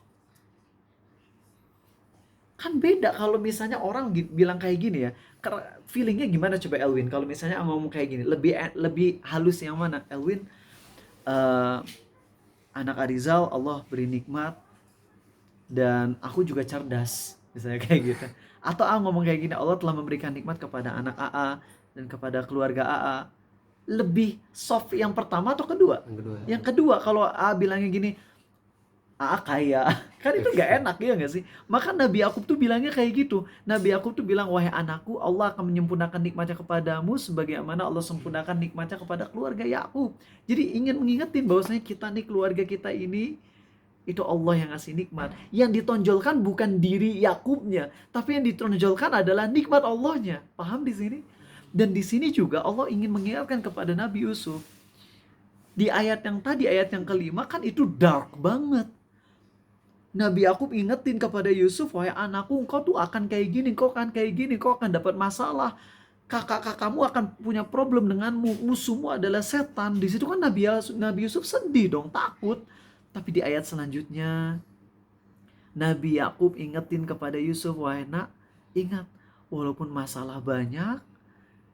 Kan beda kalau misalnya orang bilang kayak gini ya. Feelingnya gimana coba Elwin? Kalau misalnya ngomong kayak gini, lebih halus yang mana? Elwin, anak Arizal Allah beri nikmat, dan aku juga cerdas, misalnya kayak gitu. Atau ngomong kayak gini, Allah telah memberikan nikmat kepada anak AA dan kepada keluarga AA. Lebih soft yang pertama atau kedua? Yang kedua. Kalau AA bilangnya gini, AA kaya, kan itu gak enak ya gak sih? Maka Nabi Yakub tuh bilangnya kayak gitu. Nabi Yakub tuh bilang, wahai anakku, Allah akan menyempurnakan nikmatnya kepadamu sebagaimana Allah sempurnakan nikmatnya kepada keluarga Yakub. Jadi ingin mengingetin bahwasanya kita nih, keluarga kita ini Itu Allah yang ngasih nikmat. Yang ditonjolkan bukan diri Yakubnya, tapi yang ditonjolkan adalah nikmat Allahnya. Paham di sini? Dan di sini juga Allah ingin mengingatkan kepada Nabi Yusuf. Di ayat yang tadi, ayat yang kelima kan itu dark banget. Nabi Yakub ingetin kepada Yusuf, wahai anakku, engkau tuh akan kayak gini, engkau akan kayak gini, engkau akan dapat masalah. Kakak-kakakmu akan punya problem denganmu, musuhmu adalah setan. Di situ kan Nabi Yusuf sedih dong, takut. Tapi di ayat selanjutnya, Nabi Yakub ingetin kepada Yusuf, wahai nak, ingat, walaupun masalah banyak,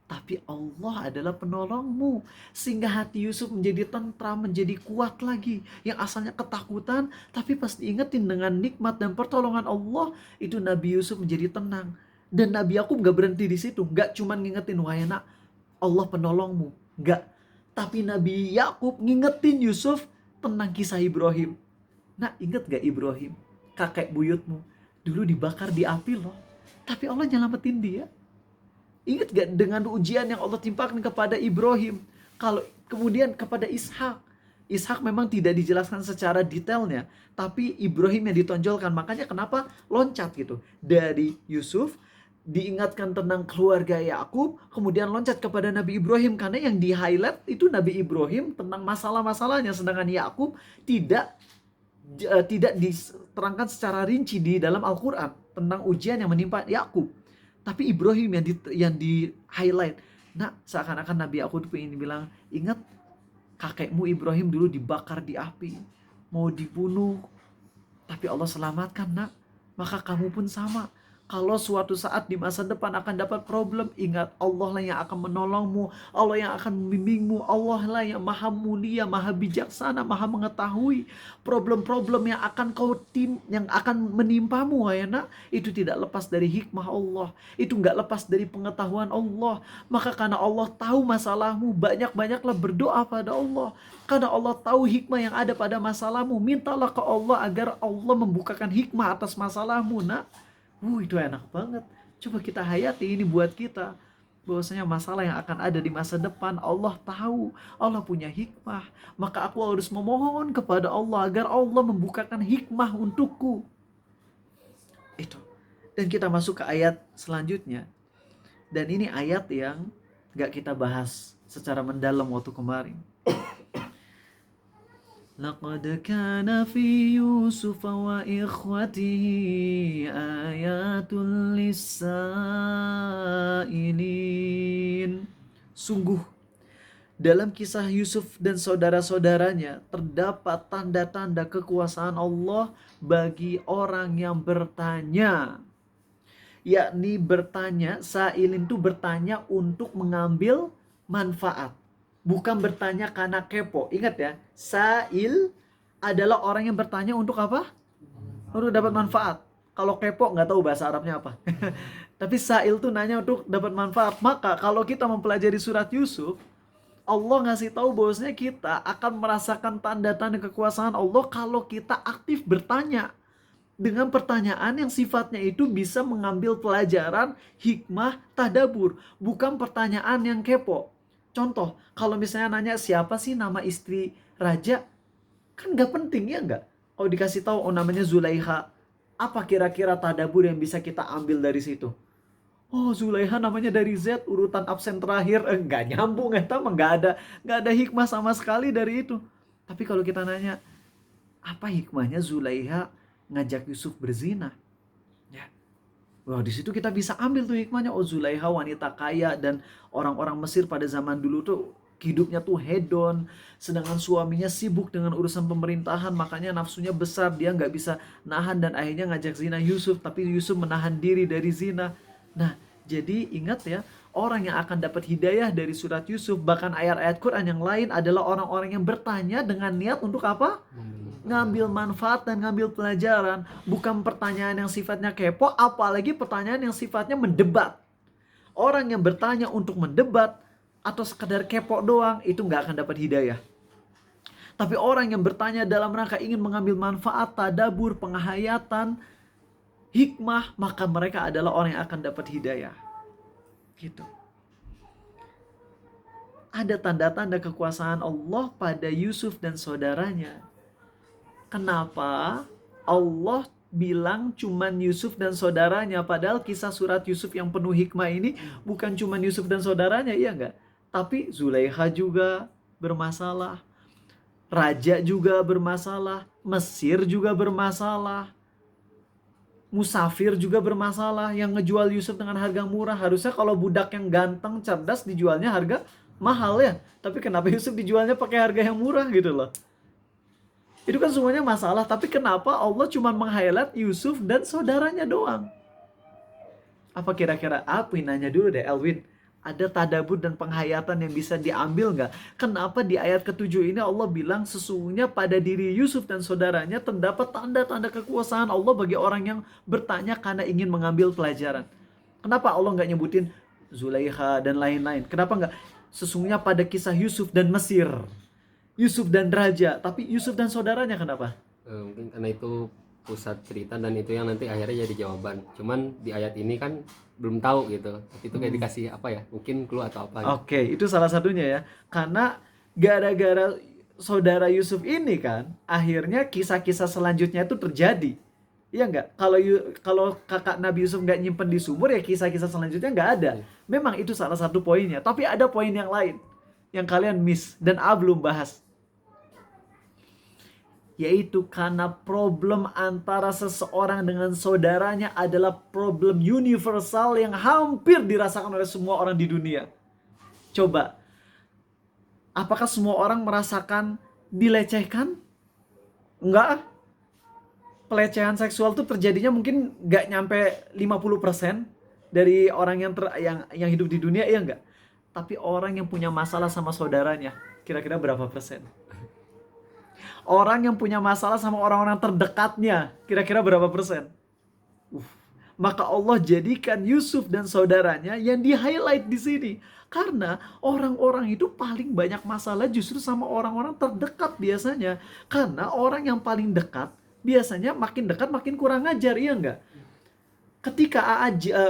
tapi Allah adalah penolongmu. Sehingga hati Yusuf menjadi tentram, menjadi kuat lagi. Yang asalnya ketakutan, tapi pas diingetin dengan nikmat dan pertolongan Allah, itu Nabi Yusuf menjadi tenang. Dan Nabi Yakub gak berhenti di situ. Gak cuma ngingetin, wahai nak, Allah penolongmu. Gak. Tapi Nabi Yakub ngingetin Yusuf tentang kisah Ibrahim. Nah, inget gak Ibrahim? Kakek buyutmu. Dulu dibakar di api loh. Tapi Allah nyelamatin dia. Ingat gak dengan ujian yang Allah timpakan kepada Ibrahim? Kalau kemudian kepada Ishak. Ishak memang tidak dijelaskan secara detailnya, tapi Ibrahim yang ditonjolkan. Makanya kenapa loncat gitu. Dari Yusuf diingatkan tentang keluarga Yakub, kemudian loncat kepada Nabi Ibrahim, karena yang di highlight itu Nabi Ibrahim tentang masalah-masalahnya, sedangkan Yakub tidak diterangkan secara rinci di dalam Al-Quran tentang ujian yang menimpa Yakub. Tapi Ibrahim yang di highlight. Nah, seakan-akan Nabi Yakub itu ingin bilang, ingat kakekmu Ibrahim dulu dibakar di api, mau dibunuh, tapi Allah selamatkan, nak. Maka kamu pun sama. Kalau suatu saat di masa depan akan dapat problem, ingat Allah lah yang akan menolongmu, Allah yang akan membimbingmu, Allah lah yang maha mulia, maha bijaksana, maha mengetahui problem-problem yang akan menimpamu, ya nak. Itu tidak lepas dari hikmah Allah, itu nggak lepas dari pengetahuan Allah. Maka karena Allah tahu masalahmu, banyak-banyaklah berdoa pada Allah. Karena Allah tahu hikmah yang ada pada masalahmu, mintalah ke Allah agar Allah membukakan hikmah atas masalahmu, nak. Itu enak banget. Coba kita hayati ini buat kita. Bahwasanya masalah yang akan ada di masa depan, Allah tahu. Allah punya hikmah. Maka aku harus memohon kepada Allah agar Allah membukakan hikmah untukku. Itu. Dan kita masuk ke ayat selanjutnya. Dan ini ayat yang gak kita bahas secara mendalam waktu kemarin. لقد كان في يوسف وإخوته آيات للسائلين. Sungguh dalam kisah Yusuf dan saudara-saudaranya terdapat tanda-tanda kekuasaan Allah bagi orang yang bertanya. Yakni bertanya, sa'ilin itu bertanya untuk mengambil manfaat. Bukan bertanya karena kepo. Ingat ya, sa'il adalah orang yang bertanya untuk apa? Untuk dapat manfaat. Kalau kepo nggak tahu bahasa Arabnya apa. Tapi sa'il tuh nanya untuk dapat manfaat. Maka kalau kita mempelajari surat Yusuf, Allah ngasih tahu bahwasanya kita akan merasakan tanda-tanda kekuasaan Allah kalau kita aktif bertanya. Dengan pertanyaan yang sifatnya itu bisa mengambil pelajaran, hikmah, tadabur. Bukan pertanyaan yang kepo. Contoh, kalau misalnya nanya siapa sih nama istri raja, kan gak penting ya gak? Kalau dikasih tahu namanya Zulaiha, apa kira-kira tadabur yang bisa kita ambil dari situ? Oh, Zulaiha namanya dari Z, urutan absen terakhir, nggak nyambung ya, nggak ada hikmah sama sekali dari itu. Tapi kalau kita nanya, apa hikmahnya Zulaiha ngajak Yusuf berzina? Ya, wah, di situ kita bisa ambil tuh hikmahnya. Oh, Zulaiha wanita kaya dan orang-orang Mesir pada zaman dulu tuh hidupnya tuh hedon, sedangkan suaminya sibuk dengan urusan pemerintahan, makanya nafsunya besar, dia nggak bisa nahan dan akhirnya ngajak zina Yusuf, tapi Yusuf menahan diri dari zina. Nah, jadi ingat ya, orang yang akan dapat hidayah dari surat Yusuf, bahkan ayat-ayat Quran yang lain adalah orang-orang yang bertanya dengan niat untuk apa? Ngambil manfaat dan ngambil pelajaran. Bukan pertanyaan yang sifatnya kepo, apalagi pertanyaan yang sifatnya mendebat. Orang yang bertanya untuk mendebat atau sekedar kepo doang, itu nggak akan dapat hidayah. Tapi orang yang bertanya dalam rangka ingin mengambil manfaat, tadabur, penghayatan, hikmah, maka mereka adalah orang yang akan dapat hidayah. Gitu. Ada tanda-tanda kekuasaan Allah pada Yusuf dan saudaranya. Kenapa Allah bilang cuman Yusuf dan saudaranya, padahal kisah surat Yusuf yang penuh hikmah ini bukan cuman Yusuf dan saudaranya, iya nggak? Tapi Zulaikha juga bermasalah, raja juga bermasalah, Mesir juga bermasalah, musafir juga bermasalah yang ngejual Yusuf dengan harga murah. Harusnya kalau budak yang ganteng, cerdas dijualnya harga mahal ya. Tapi kenapa Yusuf dijualnya pakai harga yang murah gitu loh. Itu kan semuanya masalah, tapi kenapa Allah cuma meng-highlight Yusuf dan saudaranya doang? Apa kira-kira, aku nanya dulu deh Elwin, ada tadabur dan penghayatan yang bisa diambil nggak? Kenapa di ayat ke-7 ini Allah bilang sesungguhnya pada diri Yusuf dan saudaranya terdapat tanda-tanda kekuasaan Allah bagi orang yang bertanya karena ingin mengambil pelajaran. Kenapa Allah nggak nyebutin Zulaikha dan lain-lain? Kenapa nggak sesungguhnya pada kisah Yusuf dan Mesir, Yusuf dan raja, tapi Yusuf dan saudaranya kenapa? Mungkin karena itu pusat cerita dan itu yang nanti akhirnya jadi jawaban. Cuman di ayat ini kan belum tahu gitu. Itu kayak dikasih apa ya? Mungkin clue atau apa gitu. Oke, itu salah satunya ya. Karena gara-gara saudara Yusuf ini kan, akhirnya kisah-kisah selanjutnya itu terjadi. Iya nggak? Kalau kakak Nabi Yusuf nggak nyimpen di sumur, ya kisah-kisah selanjutnya nggak ada. Memang itu salah satu poinnya. Tapi ada poin yang lain yang kalian miss dan A belum bahas. Yaitu karena problem antara seseorang dengan saudaranya adalah problem universal yang hampir dirasakan oleh semua orang di dunia. Coba, apakah semua orang merasakan dilecehkan? Enggak. Pelecehan seksual itu terjadinya mungkin nggak nyampe 50% dari orang yang hidup di dunia, iya enggak? Tapi orang yang punya masalah sama saudaranya, kira-kira berapa persen? Orang yang punya masalah sama orang-orang terdekatnya, kira-kira berapa persen? Maka Allah jadikan Yusuf dan saudaranya yang di-highlight di sini. Karena orang-orang itu paling banyak masalah justru sama orang-orang terdekat biasanya. Karena orang yang paling dekat, biasanya makin dekat makin kurang ajar, iya enggak? Ketika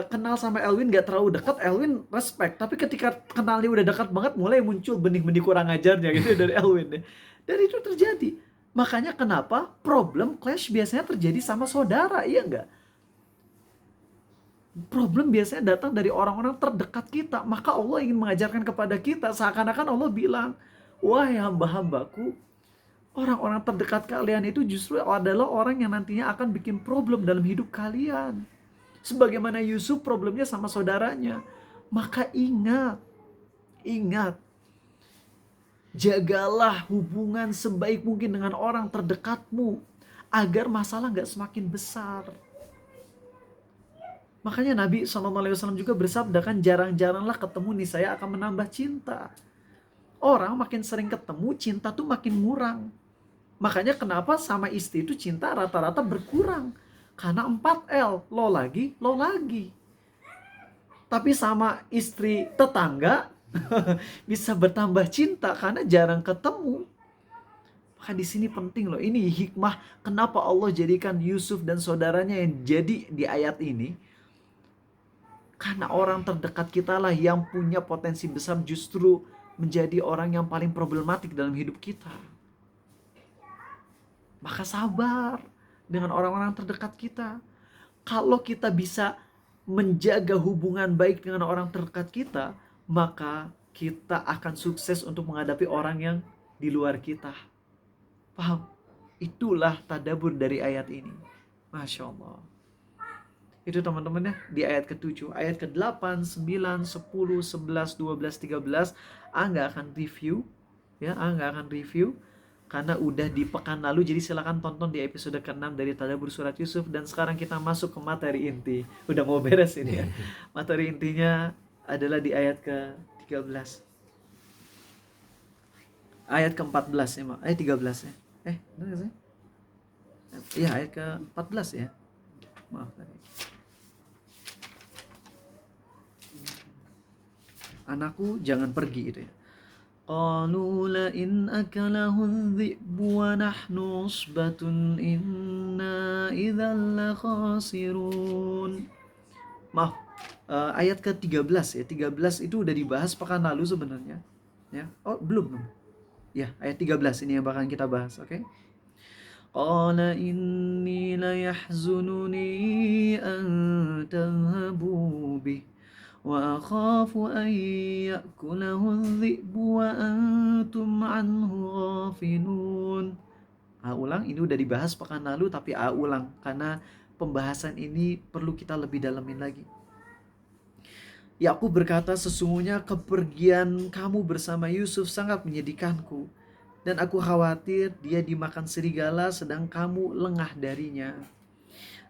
kenal sama Elwin gak terlalu dekat, Elwin respect. Tapi ketika kenalnya udah dekat banget, mulai muncul benih-benih kurang ajarnya gitu dari Elwin deh. Dan itu terjadi. Makanya kenapa problem clash biasanya terjadi sama saudara, iya enggak? Problem biasanya datang dari orang-orang terdekat kita. Maka Allah ingin mengajarkan kepada kita, seakan-akan Allah bilang, wahai hamba-hambaku, orang-orang terdekat kalian itu justru adalah orang yang nantinya akan bikin problem dalam hidup kalian. Sebagaimana Yusuf problemnya sama saudaranya. Maka ingat, jagalah hubungan sebaik mungkin dengan orang terdekatmu agar masalah gak semakin besar. Makanya Nabi SAW juga bersabda kan, jarang-jaranglah ketemu niscaya akan menambah cinta. Orang makin sering ketemu, cinta tuh makin murang. Makanya kenapa sama istri itu cinta rata-rata berkurang. Karena 4L, lo lagi, lo lagi. Tapi sama istri tetangga bisa bertambah cinta karena jarang ketemu. Maka di sini penting loh, ini hikmah kenapa Allah jadikan Yusuf dan saudaranya yang jadi di ayat ini. Karena orang terdekat kita lah yang punya potensi besar justru menjadi orang yang paling problematik dalam hidup kita. Maka sabar dengan orang-orang terdekat kita. Kalau kita bisa menjaga hubungan baik dengan orang terdekat kita, maka kita akan sukses untuk menghadapi orang yang di luar kita. Paham? Itulah tadabbur dari ayat ini. Masya Allah. Itu teman-teman ya, di ayat ke-7, ayat ke-8, 9, 10, 11, 12, 13, nggak akan review ya, nggak akan review karena udah di pekan lalu, jadi silakan tonton di episode ke-6 dari Tadabbur Surat Yusuf. Dan sekarang kita masuk ke materi inti. Udah mau beres ini ya. Materi intinya adalah di ayat ke-13. Ayat ke-14 ya, ayat 13 ya. Benar gak sih? Iya, ayat ke-14 ya. Maaf tadi. Anakku jangan pergi itu ya. Qalu la in akalahu dhi'bu wa nahnu usbatun inna idzal la khasirun. Maaf, ayat ke-13 ya. 13 itu udah dibahas pekan lalu sebenarnya. Ya. Oh, belum. Ya, ayat 13 ini yang bakalan kita bahas, oke? qala inni layahzununi an tadhhabu bih wa akhafu an ya'kulahu adh-dhi'bu wa antum anhu ghafilun. Ulang, ini udah dibahas pekan lalu tapi ulang karena pembahasan ini perlu kita lebih dalamin lagi. Yakub berkata, sesungguhnya kepergian kamu bersama Yusuf sangat menyedihkanku, dan aku khawatir dia dimakan serigala sedang kamu lengah darinya.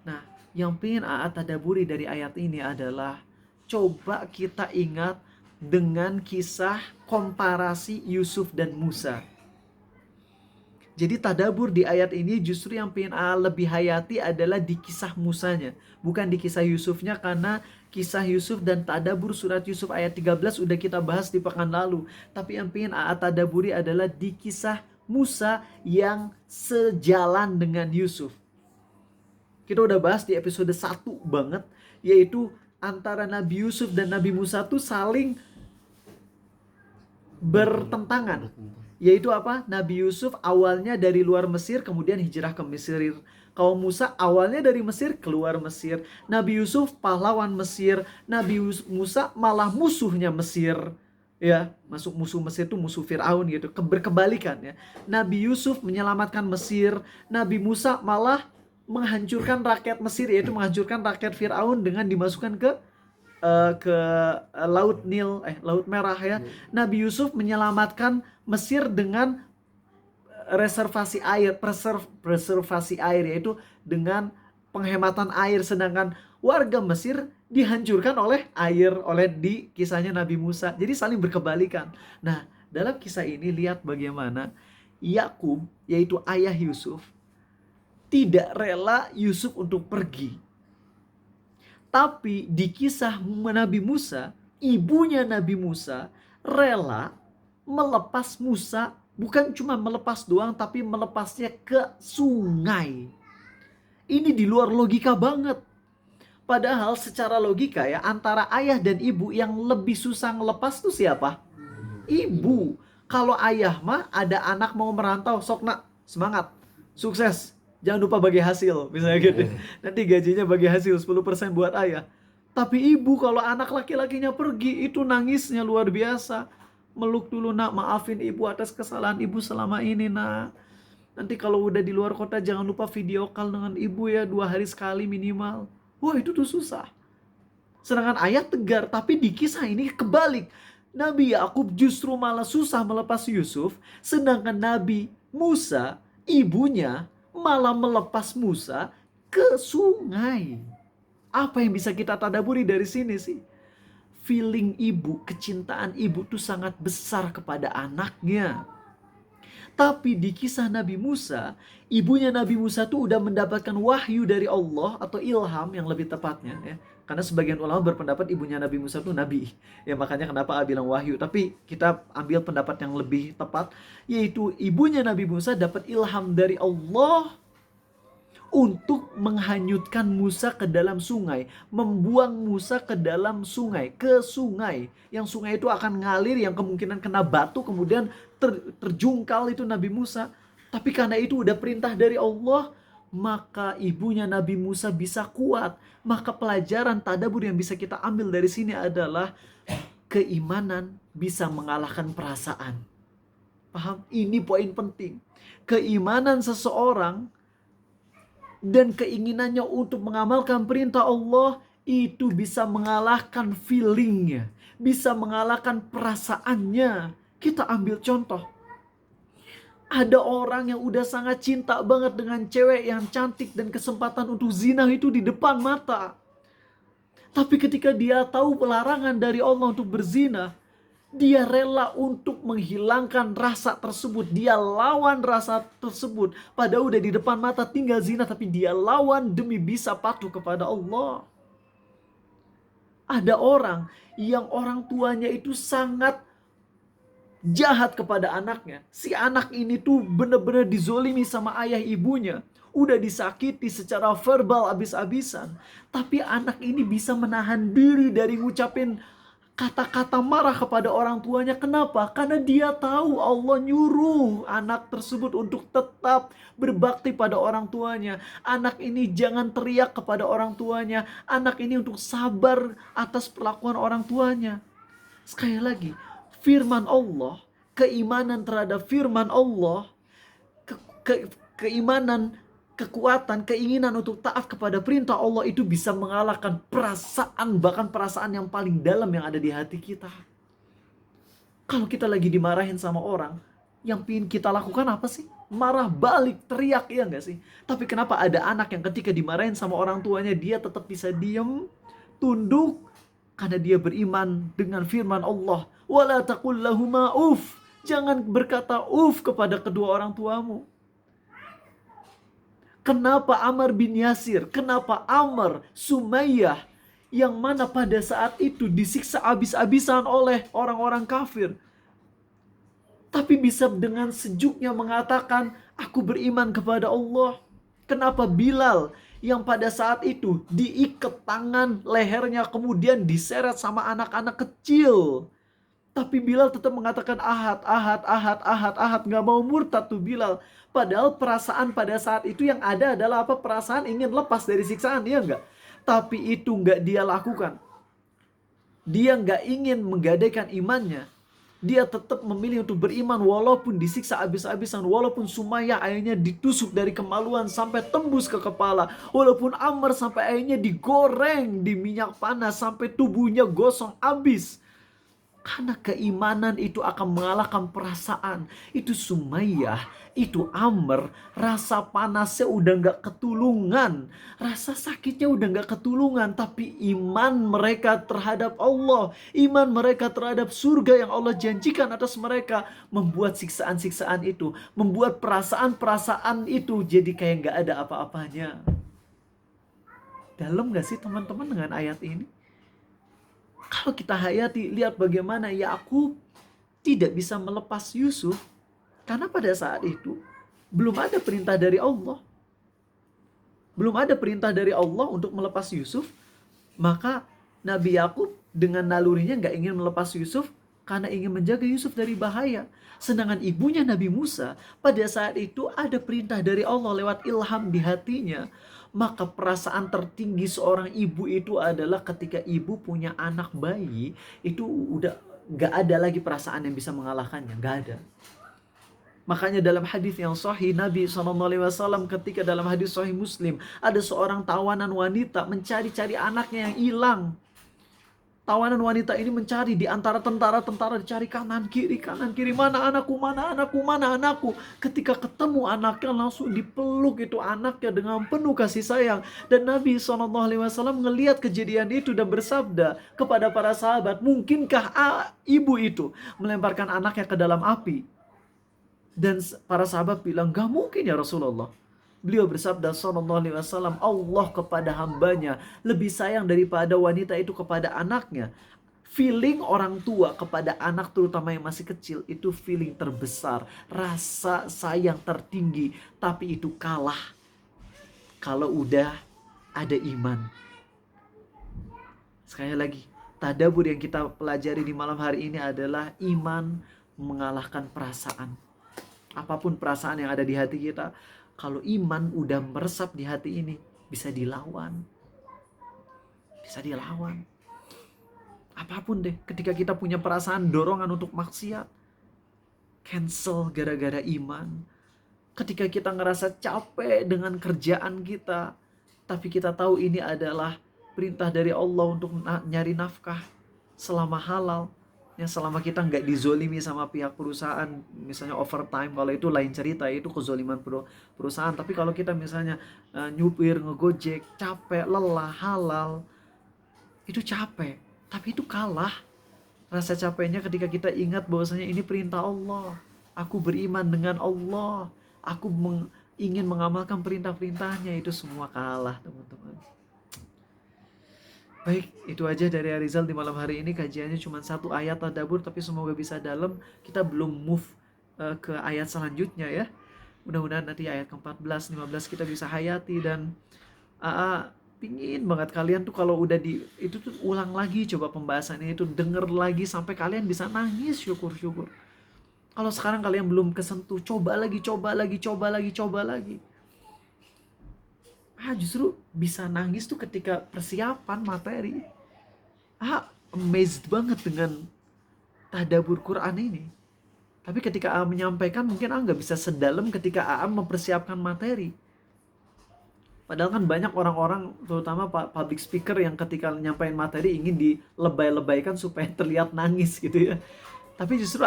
Nah, yang pengen Aat tadaburi dari ayat ini adalah coba kita ingat dengan kisah komparasi Yusuf dan Musa. Jadi tadabur di ayat ini justru yang pengen lebih hayati adalah di kisah Musanya, bukan di kisah Yusufnya, karena kisah Yusuf dan tadabur surat Yusuf ayat 13 udah kita bahas di pekan lalu. Tapi yang pengen tadaburi adalah di kisah Musa yang sejalan dengan Yusuf. Kita udah bahas di episode 1 banget, yaitu antara Nabi Yusuf dan Nabi Musa tuh saling bertentangan. Yaitu apa? Nabi Yusuf awalnya dari luar Mesir, kemudian hijrah ke Mesir. Kaum Musa awalnya dari Mesir, keluar Mesir. Nabi Yusuf pahlawan Mesir, Nabi Musa malah musuhnya Mesir. Ya, masuk musuh Mesir itu musuh Fir'aun gitu. Berkebalikan ya. Nabi Yusuf menyelamatkan Mesir, Nabi Musa malah menghancurkan rakyat Mesir, yaitu menghancurkan rakyat Fir'aun dengan dimasukkan ke Laut Nil, Laut Merah ya. Nabi Yusuf menyelamatkan Mesir dengan reservasi air, preservasi air, yaitu dengan penghematan air, sedangkan warga Mesir dihancurkan oleh air, oleh di kisahnya Nabi Musa. Jadi saling berkebalikan. Nah, dalam kisah ini lihat bagaimana Yakub, yaitu ayah Yusuf, tidak rela Yusuf untuk pergi. Tapi di kisah Nabi Musa, ibunya Nabi Musa rela melepas Musa, bukan cuma melepas doang, tapi melepasnya ke sungai. Ini di luar logika banget. Padahal secara logika ya, antara ayah dan ibu yang lebih susah ngelepas tuh siapa? Ibu. Kalau ayah mah ada anak mau merantau, sok nak, semangat, sukses, jangan lupa bagi hasil, misalnya gitu. Nanti gajinya bagi hasil 10% buat ayah. Tapi ibu kalau anak laki-lakinya pergi, itu nangisnya luar biasa. Meluk dulu, nak, maafin ibu atas kesalahan ibu selama ini, nak. Nanti kalau udah di luar kota jangan lupa video call dengan ibu ya, 2 hari sekali minimal. Wah, itu tuh susah. Sedangkan ayah tegar, tapi di kisah ini kebalik. Nabi Yakub justru malah susah melepas Yusuf, sedangkan Nabi Musa, ibunya, malah melepas Musa ke sungai. Apa yang bisa kita tadaburi dari sini sih? Feeling ibu, kecintaan ibu tuh sangat besar kepada anaknya. Tapi di kisah Nabi Musa, ibunya Nabi Musa tuh udah mendapatkan wahyu dari Allah, atau ilham yang lebih tepatnya ya. Karena sebagian ulama berpendapat ibunya Nabi Musa tuh nabi. Ya makanya kenapa bilang wahyu. Tapi kita ambil pendapat yang lebih tepat, yaitu ibunya Nabi Musa dapat ilham dari Allah untuk menghanyutkan Musa ke dalam sungai, membuang Musa ke dalam sungai, ke sungai. Yang sungai itu akan ngalir, yang kemungkinan kena batu, kemudian terjungkal itu Nabi Musa. Tapi karena itu udah perintah dari Allah, maka ibunya Nabi Musa bisa kuat. Maka pelajaran tadabur yang bisa kita ambil dari sini adalah keimanan bisa mengalahkan perasaan. Paham? Ini poin penting. Keimanan seseorang dan keinginannya untuk mengamalkan perintah Allah itu bisa mengalahkan feelingnya, bisa mengalahkan perasaannya. Kita ambil contoh. Ada orang yang udah sangat cinta banget dengan cewek yang cantik dan kesempatan untuk zina itu di depan mata. Tapi ketika dia tahu pelarangan dari Allah untuk berzina, dia rela untuk menghilangkan rasa tersebut. Dia lawan rasa tersebut. Padahal udah di depan mata tinggal zina, tapi dia lawan demi bisa patuh kepada Allah. Ada orang yang orang tuanya itu sangat jahat kepada anaknya. Si anak ini tuh bener-bener dizolimi sama ayah ibunya. Udah disakiti secara verbal abis-abisan. Tapi anak ini bisa menahan diri dari ngucapin kata-kata marah kepada orang tuanya. Kenapa? Karena dia tahu Allah nyuruh anak tersebut untuk tetap berbakti pada orang tuanya. Anak ini jangan teriak kepada orang tuanya. Anak ini untuk sabar atas perlakuan orang tuanya. Sekali lagi, firman Allah, keimanan terhadap firman Allah, keimanan, kekuatan, keinginan untuk taat kepada perintah Allah itu bisa mengalahkan perasaan, bahkan perasaan yang paling dalam yang ada di hati kita. Kalau kita lagi dimarahin sama orang, yang ingin kita lakukan apa sih? Marah balik, teriak, ya nggak sih? Tapi kenapa ada anak yang ketika dimarahin sama orang tuanya, dia tetap bisa diem, tunduk, karena dia beriman dengan firman Allah. Wala taqul lahuma uf. Jangan berkata uf kepada kedua orang tuamu. Kenapa Ammar bin Yasir? Kenapa Ammar, Sumayyah, yang mana pada saat itu disiksa habis-habisan oleh orang-orang kafir, tapi bisa dengan sejuknya mengatakan, aku beriman kepada Allah. Kenapa Bilal, yang pada saat itu diikat tangan lehernya, kemudian diseret sama anak-anak kecil, tapi Bilal tetap mengatakan ahad, ahad, ahad, ahad, ahad. Gak mau murtad tuh Bilal. Padahal perasaan pada saat itu yang ada adalah apa? Perasaan ingin lepas dari siksaan, ya enggak? Tapi itu enggak dia lakukan. Dia enggak ingin menggadaikan imannya. Dia tetap memilih untuk beriman walaupun disiksa habis-habisan. Walaupun Sumayyah akhirnya ditusuk dari kemaluan sampai tembus ke kepala. Walaupun Ammar sampai akhirnya digoreng di minyak panas sampai tubuhnya gosong habis. Karena keimanan itu akan mengalahkan perasaan. Itu Sumayyah, itu Ammar, rasa panasnya udah gak ketulungan. Rasa sakitnya udah gak ketulungan. Tapi iman mereka terhadap Allah, iman mereka terhadap surga yang Allah janjikan atas mereka, membuat siksaan-siksaan itu, membuat perasaan-perasaan itu jadi kayak gak ada apa-apanya. Dalam gak sih teman-teman dengan ayat ini? Kalau kita hayati, lihat bagaimana Yakub tidak bisa melepas Yusuf. Karena pada saat itu belum ada perintah dari Allah. Belum ada perintah dari Allah untuk melepas Yusuf. Maka Nabi Yakub dengan nalurinya gak ingin melepas Yusuf karena ingin menjaga Yusuf dari bahaya. Sedangkan ibunya Nabi Musa pada saat itu ada perintah dari Allah lewat ilham di hatinya. Maka perasaan tertinggi seorang ibu itu adalah ketika ibu punya anak bayi, itu udah gak ada lagi perasaan yang bisa mengalahkannya, gak ada. Makanya dalam hadis yang sahih Nabi SAW, ketika dalam hadis sahih Muslim, ada seorang tawanan wanita mencari-cari anaknya yang hilang. Tawanan wanita ini mencari di antara tentara-tentara, dicari kanan kiri, mana anakku, mana anakku, mana anakku. Ketika ketemu anaknya langsung dipeluk itu anaknya dengan penuh kasih sayang. Dan Nabi SAW ngelihat kejadian itu dan bersabda kepada para sahabat, mungkinkah ibu itu melemparkan anaknya ke dalam api? Dan para sahabat bilang, gak mungkin ya Rasulullah. Beliau bersabda SAW, Allah kepada hambanya lebih sayang daripada wanita itu kepada anaknya. Feeling orang tua kepada anak, terutama yang masih kecil, itu feeling terbesar, rasa sayang tertinggi. Tapi itu kalah kalau udah ada iman. Sekali lagi, tadabbur yang kita pelajari di malam hari ini adalah iman mengalahkan perasaan. Apapun perasaan yang ada di hati kita, kalau iman udah meresap di hati ini, bisa dilawan. Bisa dilawan. Apapun deh, ketika kita punya perasaan dorongan untuk maksiat, cancel gara-gara iman. Ketika kita ngerasa capek dengan kerjaan kita, tapi kita tahu ini adalah perintah dari Allah untuk nyari nafkah selama halal. Ya, selama kita nggak dizolimi sama pihak perusahaan, misalnya overtime, kalau itu lain cerita, itu kezoliman perusahaan. Tapi kalau kita misalnya nyupir, ngegojek, capek, lelah, halal, itu capek, tapi itu kalah. Rasa capeknya ketika kita ingat bahwasanya ini perintah Allah. Aku beriman dengan Allah. Aku ingin mengamalkan perintah-perintahnya, itu semua kalah, teman-teman. Baik, itu aja dari Arizal di malam hari ini. Kajiannya cuma 1 ayat tadabbur, tapi semoga bisa dalam. Kita belum move ke ayat selanjutnya ya. Mudah-mudahan nanti ayat ke-14, 15 kita bisa hayati. Dan pingin banget kalian tuh kalau udah itu tuh ulang lagi coba pembahasannya itu, denger lagi sampai kalian bisa nangis, syukur-syukur. Kalau sekarang kalian belum kesentuh, coba lagi, coba lagi, coba lagi, coba lagi. Justru bisa nangis tuh ketika persiapan materi. Amazed banget dengan tadabbur Quran ini. Tapi ketika menyampaikan mungkin nggak bisa sedalam ketika mempersiapkan materi. Padahal kan banyak orang-orang, terutama public speaker, yang ketika nyampain materi ingin dilebay-lebaykan supaya terlihat nangis gitu ya. Tapi justru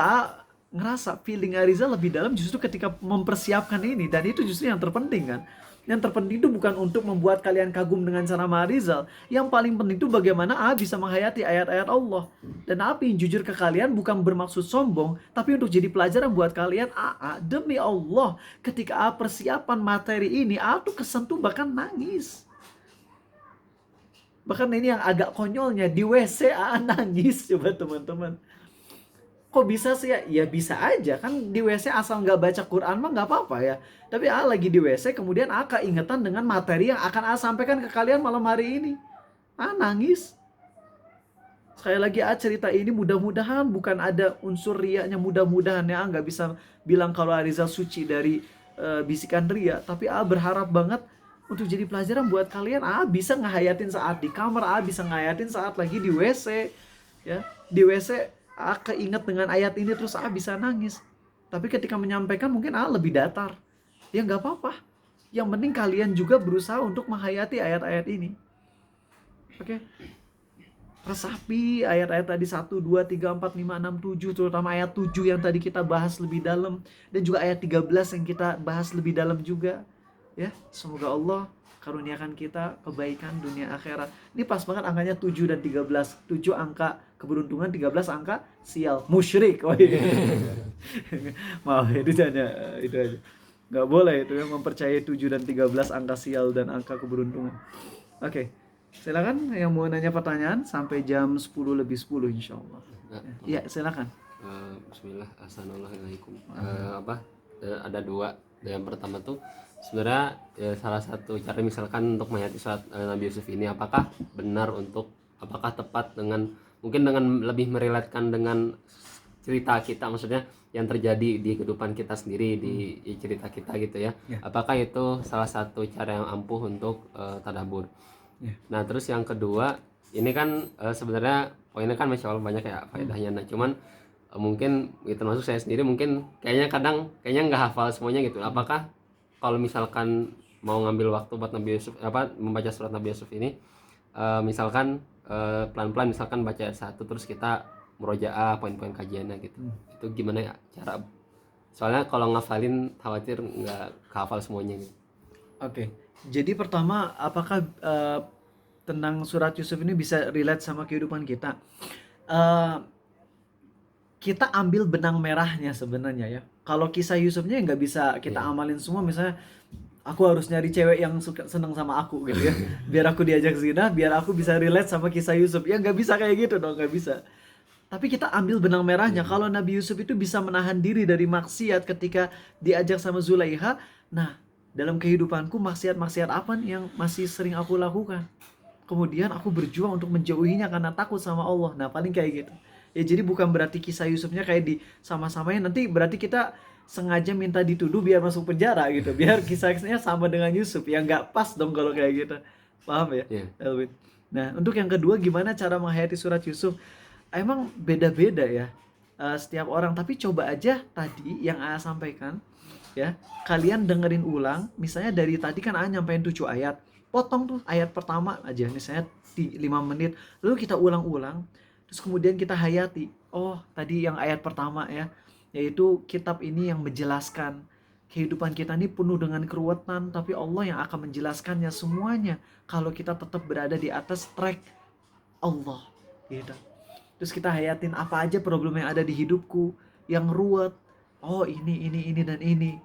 ngerasa feeling Ariza lebih dalam justru ketika mempersiapkan ini. Dan itu justru yang terpenting kan. Yang terpenting itu bukan untuk membuat kalian kagum dengan ceramah Rizal. Yang paling penting itu bagaimana bisa menghayati ayat-ayat Allah. Dan yang jujur ke kalian bukan bermaksud sombong, tapi untuk jadi pelajaran buat kalian. Demi Allah, ketika persiapan materi ini, tuh kesentuh bahkan nangis. Bahkan ini yang agak konyolnya, di WC nangis. Coba teman-teman. Kok bisa sih ya? Ya bisa aja kan, di WC asal nggak baca Quran mah nggak apa-apa ya. Tapi lagi di WC kemudian keingetan dengan materi yang akan sampaikan ke kalian malam hari ini. Nangis. Sekali lagi cerita ini mudah-mudahan bukan ada unsur riaknya, mudah-mudahan ya nggak bisa bilang kalau Ariza suci dari bisikan ria. Tapi berharap banget untuk jadi pelajaran buat kalian. Bisa ngehayatin saat di kamar, bisa ngehayatin saat lagi di WC. Ya, di WC keinget dengan ayat ini terus bisa nangis. Tapi ketika menyampaikan mungkin lebih datar. Ya nggak apa-apa. Yang penting kalian juga berusaha untuk menghayati ayat-ayat ini. Oke. Resapi ayat-ayat tadi 1, 2, 3, 4, 5, 6, 7. Terutama ayat 7 yang tadi kita bahas lebih dalam. Dan juga ayat 13 yang kita bahas lebih dalam juga. Ya, semoga Allah karuniakan kita kebaikan dunia akhirat. Ini pas banget angkanya 7 dan 13. 7 angka keberuntungan, 13 angka sial, musyrik. Maaf, itu aja. Nggak boleh itu mempercayai 7 dan 13 angka sial dan angka keberuntungan. Oke. Silakan yang mau nanya pertanyaan sampai jam 10 lebih 10 insyaallah. Ya, silakan. Bismillah, assalamualaikum. Ada dua. Yang pertama tuh sebenarnya salah satu cara misalkan untuk menghayati surat Nabi Yusuf ini, apakah tepat mungkin dengan lebih meriletkan dengan cerita kita, maksudnya yang terjadi di kehidupan kita sendiri, di cerita kita gitu ya. Apakah itu salah satu cara yang ampuh untuk tadabbur? Nah, terus yang kedua, ini kan sebenarnya poinnya kan masya Allah banyak ya faedahnya. Nah, cuman mungkin termasuk saya sendiri mungkin kayaknya nggak hafal semuanya gitu. Apakah kalau misalkan mau ngambil waktu buat membaca surat Nabi Yusuf ini, misalkan pelan-pelan misalkan baca ayat 1 terus kita murojaah poin-poin kajiannya gitu. Itu gimana ya cara? Soalnya kalau ngafalin khawatir nggak hafal semuanya gitu. Oke. Jadi pertama, apakah tentang surat Yusuf ini bisa relate sama kehidupan kita? Kita ambil benang merahnya sebenarnya ya. Kalau kisah Yusufnya nggak bisa kita amalin semua. Misalnya aku harus nyari cewek yang seneng sama aku gitu ya, biar aku diajak zina, biar aku bisa relate sama kisah Yusuf. Ya nggak bisa kayak gitu dong, nggak bisa. Tapi kita ambil benang merahnya. Kalau Nabi Yusuf itu bisa menahan diri dari maksiat ketika diajak sama Zulaiha. Nah, dalam kehidupanku maksiat-maksiat apa nih yang masih sering aku lakukan? Kemudian aku berjuang untuk menjauhinya karena takut sama Allah. Nah, paling kayak gitu. Ya, jadi bukan berarti kisah Yusufnya kayak sama-samain, nanti berarti kita sengaja minta dituduh biar masuk penjara gitu, biar kisahnya sama dengan Yusuf. Ya nggak pas dong kalau kayak gitu. Paham ya? Elwin? Nah, untuk yang kedua, gimana cara menghayati surat Yusuf? Emang beda-beda ya setiap orang. Tapi coba aja tadi yang sampaikan ya, kalian dengerin ulang. Misalnya dari tadi kan nyampein 7 ayat, potong tuh ayat pertama aja, misalnya 5 menit, lalu kita ulang-ulang. Terus kemudian kita hayati, tadi yang ayat pertama ya, yaitu kitab ini yang menjelaskan kehidupan kita ini penuh dengan keruwetan, tapi Allah yang akan menjelaskannya semuanya kalau kita tetap berada di atas track Allah gitu. Terus kita hayatin apa aja problem yang ada di hidupku yang ruwet. Ini dan ini.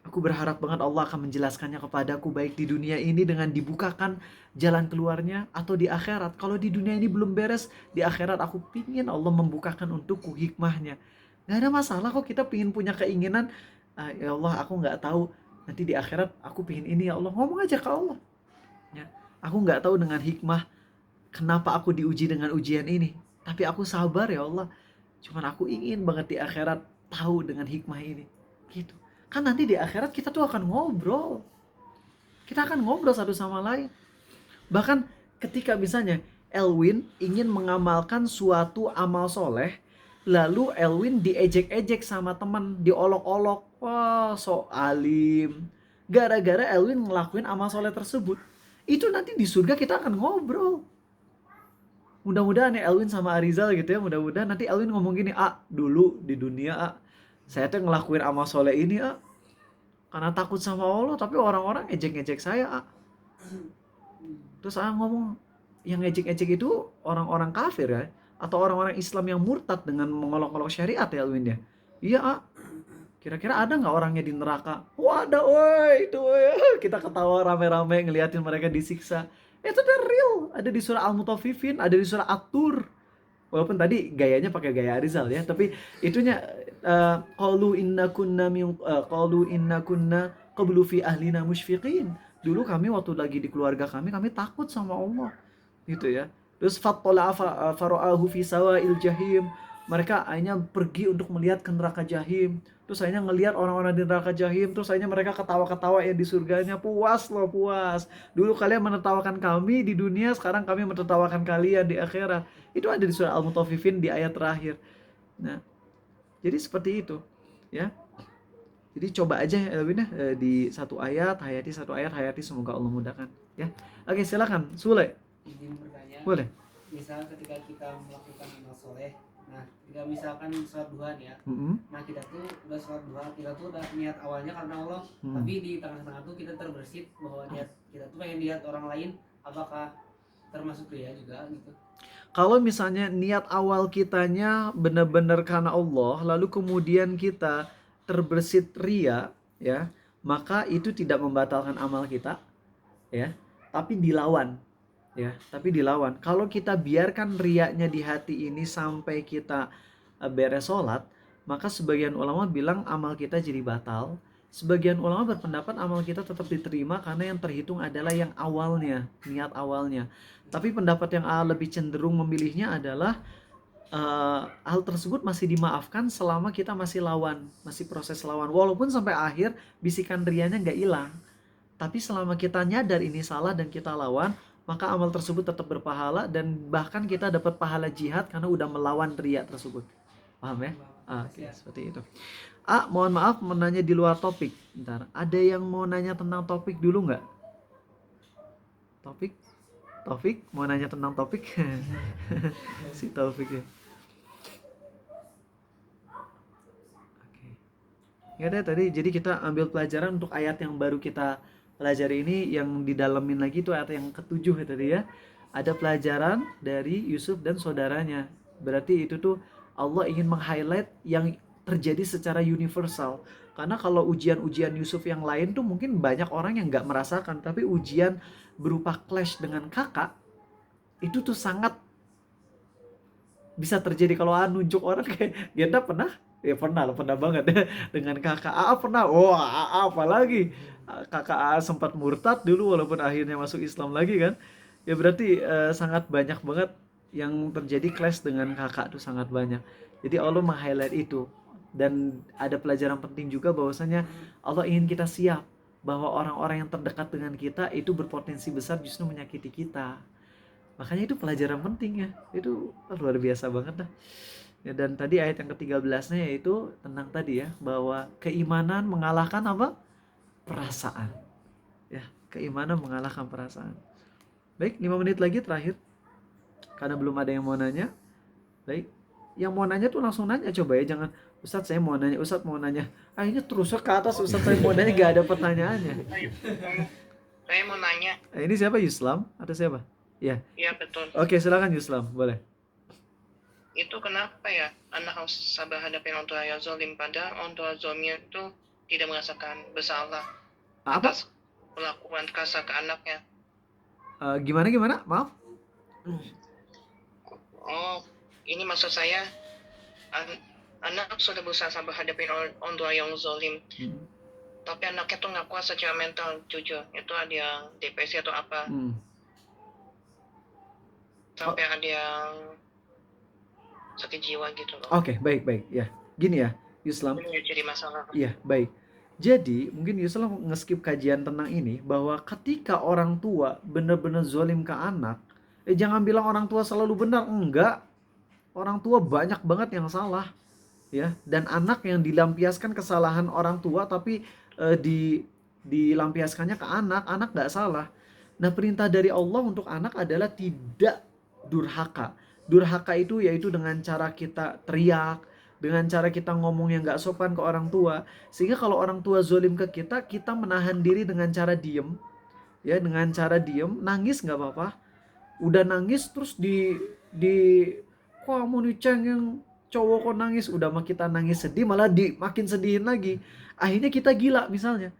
Aku berharap banget Allah akan menjelaskannya kepadaku, baik di dunia ini dengan dibukakan jalan keluarnya, atau di akhirat. Kalau di dunia ini belum beres, di akhirat aku pingin Allah membukakan untukku hikmahnya. Gak ada masalah kok kita pingin punya keinginan, ya Allah aku gak tahu nanti di akhirat aku pingin ini ya Allah. Ngomong aja ke Allah ya. Aku nggak tahu dengan hikmah kenapa aku diuji dengan ujian ini. Tapi aku sabar ya Allah. Cuman aku ingin banget di akhirat tahu dengan hikmah ini. Gitu. Kan nanti di akhirat kita tuh akan ngobrol. Kita akan ngobrol satu sama lain. Bahkan ketika misalnya Elwin ingin mengamalkan suatu amal soleh, lalu Elwin diejek-ejek sama teman, diolok-olok, wah so alim. Gara-gara Elwin ngelakuin amal soleh tersebut, itu nanti di surga kita akan ngobrol. Mudah-mudahan ya Elwin sama Arizal gitu ya, mudah-mudahan nanti Elwin ngomong gini, dulu di dunia saya tuh ngelakuin amal soleh ini karena takut sama Allah, tapi orang-orang ejek-ejek saya Terus saya ngomong, yang ngejek-ngejek itu orang-orang kafir ya, atau orang-orang Islam yang murtad dengan mengolok-olok syariat ya Alwin ya. Iya, kira-kira ada nggak orangnya di neraka? Wah ada, woi itu woi. Kita ketawa rame-rame ngeliatin mereka disiksa. Itu udah real, ada di surah Al-Mutaffifin, ada di surah At-Tur. Walaupun tadi gayanya pakai gaya Arizal ya, tapi itunya qalu inna kunna qablu fi ahlina musyfiqin. Dulu kami waktu lagi di keluarga kami takut sama Allah. Gitu ya. Terus fattala fara'ahu fi sawa'il jahim. Mereka akhirnya pergi untuk melihat ke neraka jahim. Terus akhirnya ngelihat orang-orang di neraka jahim. Terus akhirnya mereka ketawa-ketawa ya di surganya. Puas loh, puas. Dulu kalian menertawakan kami di dunia, sekarang kami menertawakan kalian di akhirat. Itu ada di surah Al-Mutaffifin di ayat terakhir. Nah, jadi seperti itu. Ya. Jadi coba aja Elvin di satu ayat, hayati semoga Allah mudahkan. Ya. Oke, silakan. Sule. Izin bertanya. Boleh. Misal ketika kita melakukan amal soleh, nah ketika misalkan sholat duha nih ya, nah kita tuh udah sholat duha, kita tuh udah niat awalnya karena Allah, tapi di tengah-tengah tuh kita terbersit bahwa niat kita tuh pengen lihat orang lain, apakah termasuk ria juga gitu? Kalau misalnya niat awal kitanya benar-benar karena Allah, lalu kemudian kita terbersit ria, ya, maka itu tidak membatalkan amal kita, ya, tapi dilawan. Ya, tapi dilawan. Kalau kita biarkan riaknya di hati ini sampai kita beres sholat, maka sebagian ulama bilang amal kita jadi batal. Sebagian ulama berpendapat amal kita tetap diterima karena yang terhitung adalah yang awalnya, niat awalnya. Tapi pendapat yang lebih cenderung memilihnya adalah hal tersebut masih dimaafkan selama kita masih lawan, masih proses lawan. Walaupun sampai akhir bisikan rianya nggak hilang. Tapi selama kita nyadar ini salah dan kita lawan, maka amal tersebut tetap berpahala dan bahkan kita dapat pahala jihad karena udah melawan riya tersebut. Paham ya? Oke, seperti itu. Mohon maaf menanya di luar topik. Bentar, ada yang mau nanya tentang topik dulu nggak? Topik? Mau nanya tentang topik? Si Taufik ya. Oke. Ya deh tadi, jadi kita ambil pelajaran untuk ayat yang baru kita pelajari ini, yang didalemin lagi itu ayat yang ke-7 tadi ya. Ada pelajaran dari Yusuf dan saudaranya. Berarti itu tuh Allah ingin meng-highlight yang terjadi secara universal. Karena kalau ujian-ujian Yusuf yang lain tuh mungkin banyak orang yang nggak merasakan. Tapi ujian berupa clash dengan kakak, itu tuh sangat bisa terjadi. Kalau nunjuk orang kayak Genda pernah? Ya pernah banget dengan kakak pernah. Apalagi kakak sempat murtad dulu walaupun akhirnya masuk Islam lagi kan. Ya berarti sangat banyak banget yang terjadi clash dengan kakak tuh, sangat banyak. Jadi Allah meng-highlight itu. Dan ada pelajaran penting juga bahwasanya Allah ingin kita siap bahwa orang-orang yang terdekat dengan kita itu berpotensi besar justru menyakiti kita. Makanya itu pelajaran penting ya. Itu luar biasa banget dah. Ya, dan tadi ayat yang ke-13-nya yaitu tentang tadi ya, bahwa keimanan mengalahkan apa? Perasaan. Ya, keimanan mengalahkan perasaan. Baik, 5 menit lagi terakhir. Karena belum ada yang mau nanya. Baik. Yang mau nanya tuh langsung nanya coba ya, jangan Ustadz saya mau nanya, Ustadz mau nanya. Akhirnya terus ke atas, Ustadz saya mau nanya, gak ada pertanyaannya. Saya mau nanya. Ini siapa, Yuslam? Atau siapa? Ya. Iya betul. Oke, silakan Yuslam, boleh. Itu kenapa ya anak harus sabar hadapin orang tua yang zalim, padahal orang tua zalimnya itu tidak merasakan bersalah atas perlakuan kasar ke anaknya. Gimana? Maaf. Oh, ini maksud saya anak sudah berusaha sabar hadapin orang tua yang zalim. Tapi anaknya tuh nggak kuat secara mental, jujur. Itu ada yang depresi atau apa. sampai ada yang sakit jiwa gitu loh. Oke, baik ya. Gini ya, Islam. Ini jadi masalah. Iya, baik. Jadi, mungkin Yusuf nge-skip kajian tentang ini, bahwa ketika orang tua benar-benar zolim ke anak, jangan bilang orang tua selalu benar. Enggak. Orang tua banyak banget yang salah. Ya, dan anak yang dilampiaskan kesalahan orang tua, tapi dilampiaskannya ke anak nggak salah. Nah, perintah dari Allah untuk anak adalah tidak durhaka. Durhaka itu yaitu dengan cara kita teriak, dengan cara kita ngomong yang gak sopan ke orang tua. Sehingga kalau orang tua zolim ke kita, kita menahan diri dengan cara diem. Ya, dengan cara diem, nangis gak apa-apa. Udah nangis terus kok kamu nih cengeng, cowok kok nangis. Udah mah kita nangis sedih, malah makin sedihin lagi. Akhirnya kita gila misalnya.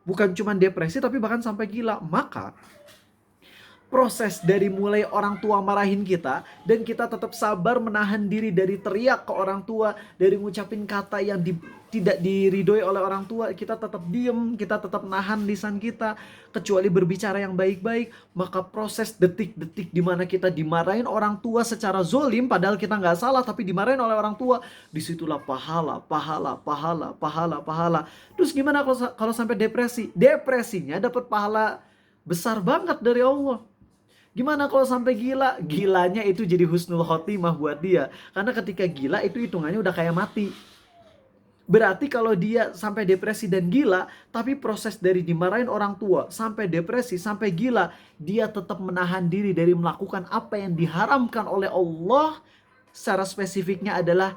Bukan cuma depresi tapi bahkan sampai gila. Maka proses dari mulai orang tua marahin kita dan kita tetap sabar menahan diri dari teriak ke orang tua, dari ngucapin kata yang tidak diridhoi oleh orang tua, kita tetap diem, kita tetap nahan lisan kita, kecuali berbicara yang baik-baik. Maka proses detik-detik dimana kita dimarahin orang tua secara zolim, padahal kita nggak salah tapi dimarahin oleh orang tua, disitulah pahala. Terus gimana kalau sampai depresi? Depresinya dapat pahala besar banget dari Allah. Gimana kalau sampai gila? Gilanya itu jadi husnul khotimah buat dia. Karena ketika gila itu hitungannya udah kayak mati. Berarti kalau dia sampai depresi dan gila, tapi proses dari dimarahin orang tua sampai depresi, sampai gila, dia tetap menahan diri dari melakukan apa yang diharamkan oleh Allah. Secara spesifiknya adalah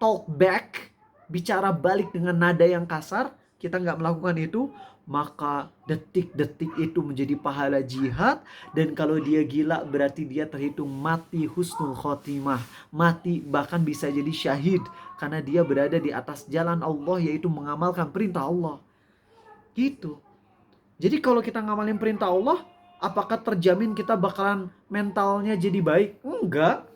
talk back, bicara balik dengan nada yang kasar. Kita nggak melakukan itu, maka detik-detik itu menjadi pahala jihad. Dan kalau dia gila berarti dia terhitung mati husnul khotimah, mati bahkan bisa jadi syahid, karena dia berada di atas jalan Allah, yaitu mengamalkan perintah Allah gitu. Jadi kalau kita ngamalin perintah Allah, apakah terjamin kita bakalan mentalnya jadi baik? Enggak.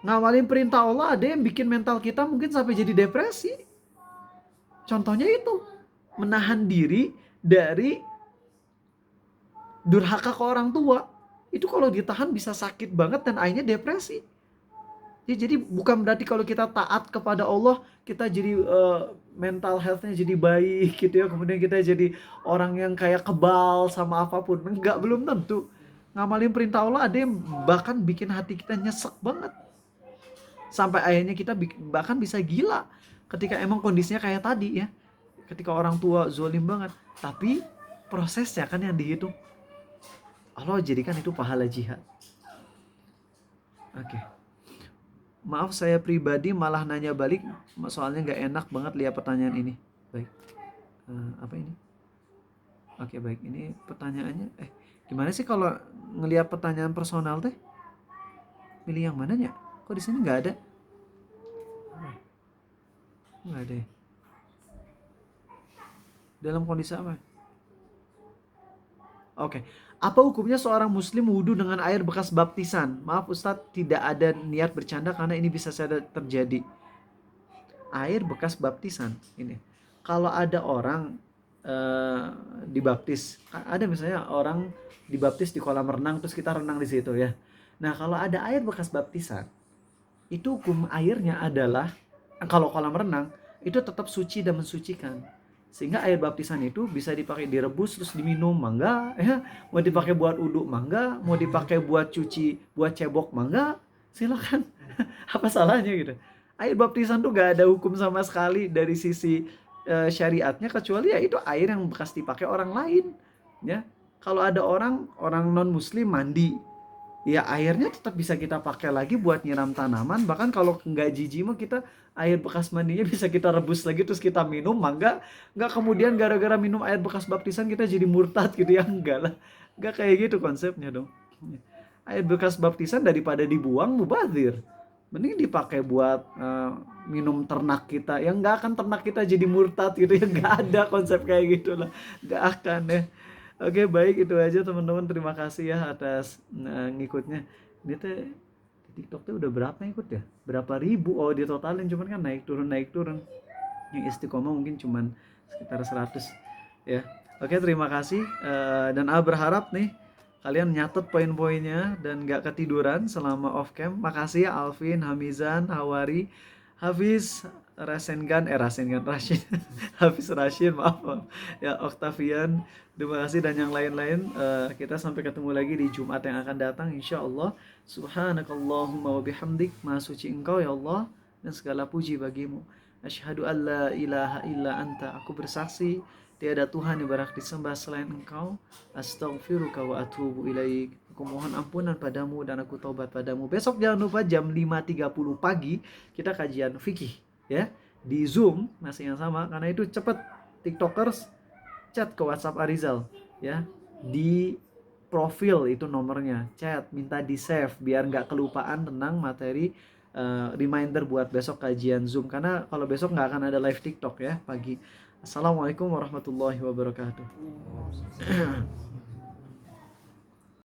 Ngamalin perintah Allah ada yang bikin mental kita mungkin sampai jadi depresi. Contohnya itu, menahan diri dari durhaka ke orang tua. Itu kalau ditahan bisa sakit banget dan akhirnya depresi. Jadi bukan berarti kalau kita taat kepada Allah, kita jadi mental health-nya jadi baik gitu ya. Kemudian kita jadi orang yang kayak kebal sama apapun. Enggak, belum tentu. Ngamalin perintah Allah ada yang bahkan bikin hati kita nyesek banget. Sampai akhirnya kita bahkan bisa gila ketika emang kondisinya kayak tadi ya. Ketika orang tua zolim banget, tapi prosesnya kan yang dihitung. Allah jadikan itu pahala jihad. Oke. Maaf saya pribadi malah nanya balik, soalnya gak enak banget lihat pertanyaan ini. Baik. Apa ini? Oke, baik. Ini pertanyaannya. Gimana sih kalau ngelihat pertanyaan personal teh? Pilih yang mananya? Kok di sini nggak ada? Nggak ada ya? Dalam kondisi apa? Oke. Apa hukumnya seorang muslim wudhu dengan air bekas baptisan? Maaf Ustadz, tidak ada niat bercanda karena ini bisa saja terjadi. Air bekas baptisan ini. Kalau ada orang dibaptis, ada misalnya orang dibaptis di kolam renang terus kita renang di situ ya. Nah, kalau ada air bekas baptisan, itu hukum airnya adalah, kalau kolam renang itu tetap suci dan mensucikan. Sehingga air baptisan itu bisa dipakai direbus terus diminum, mangga ya. Mau dipakai buat uduk, mangga. Mau dipakai buat cuci, buat cebok, mangga. Silakan. Apa salahnya gitu. Air baptisan tuh gak ada hukum sama sekali dari sisi syariatnya, kecuali ya itu air yang bekas dipakai orang lain ya. Kalau ada orang non muslim mandi, ya airnya tetap bisa kita pakai lagi buat nyiram tanaman. Bahkan kalau nggak jijik mah kita air bekas mandinya bisa kita rebus lagi terus kita minum, mangga. Nggak kemudian gara-gara minum air bekas baptisan kita jadi murtad gitu ya. Enggak lah, nggak kayak gitu konsepnya dong. Air bekas baptisan daripada dibuang mubazir, mending dipakai buat minum ternak kita. Yang nggak akan ternak kita jadi murtad gitu ya. Nggak ada konsep kayak gitu lah, nggak akan ya. Oke, baik, itu aja teman-teman. Terima kasih ya atas ngikutnya. Ini teh di TikTok tuh udah berapa ikut ya? Berapa ribu? Oh, dia totalin, cuman kan naik turun. Yang istiqomah mungkin cuman sekitar 100 ya. Oke, terima kasih. Dan berharap nih kalian nyatet poin-poinnya dan gak ketiduran selama off cam. Makasih ya Alvin, Hamizan, Hawari, Hafiz, Rashid Hafiz Rashid, maaf ya, Octavian, terima kasih, dan yang lain-lain. Kita sampai ketemu lagi di Jumat yang akan datang insyaallah. Subhanakallahumma wa bihamdik, maha suci Engkau ya Allah dan segala puji bagimu. Asyhadu an la ilaha illa anta, aku bersaksi tiada Tuhan yang berhak disembah selain Engkau. Astaghfiruka wa atubu ilaik, aku mohon ampunan padamu dan aku taubat padamu. Besok jangan lupa jam 5.30 pagi kita kajian fikih ya, di Zoom masih yang sama, karena itu cepet. TikTokers chat ke WhatsApp Arizal ya, di profil itu nomornya, chat, minta di save biar nggak kelupaan tentang materi, reminder buat besok kajian Zoom, karena kalau besok nggak akan ada live TikTok ya pagi. Assalamualaikum warahmatullahi wabarakatuh.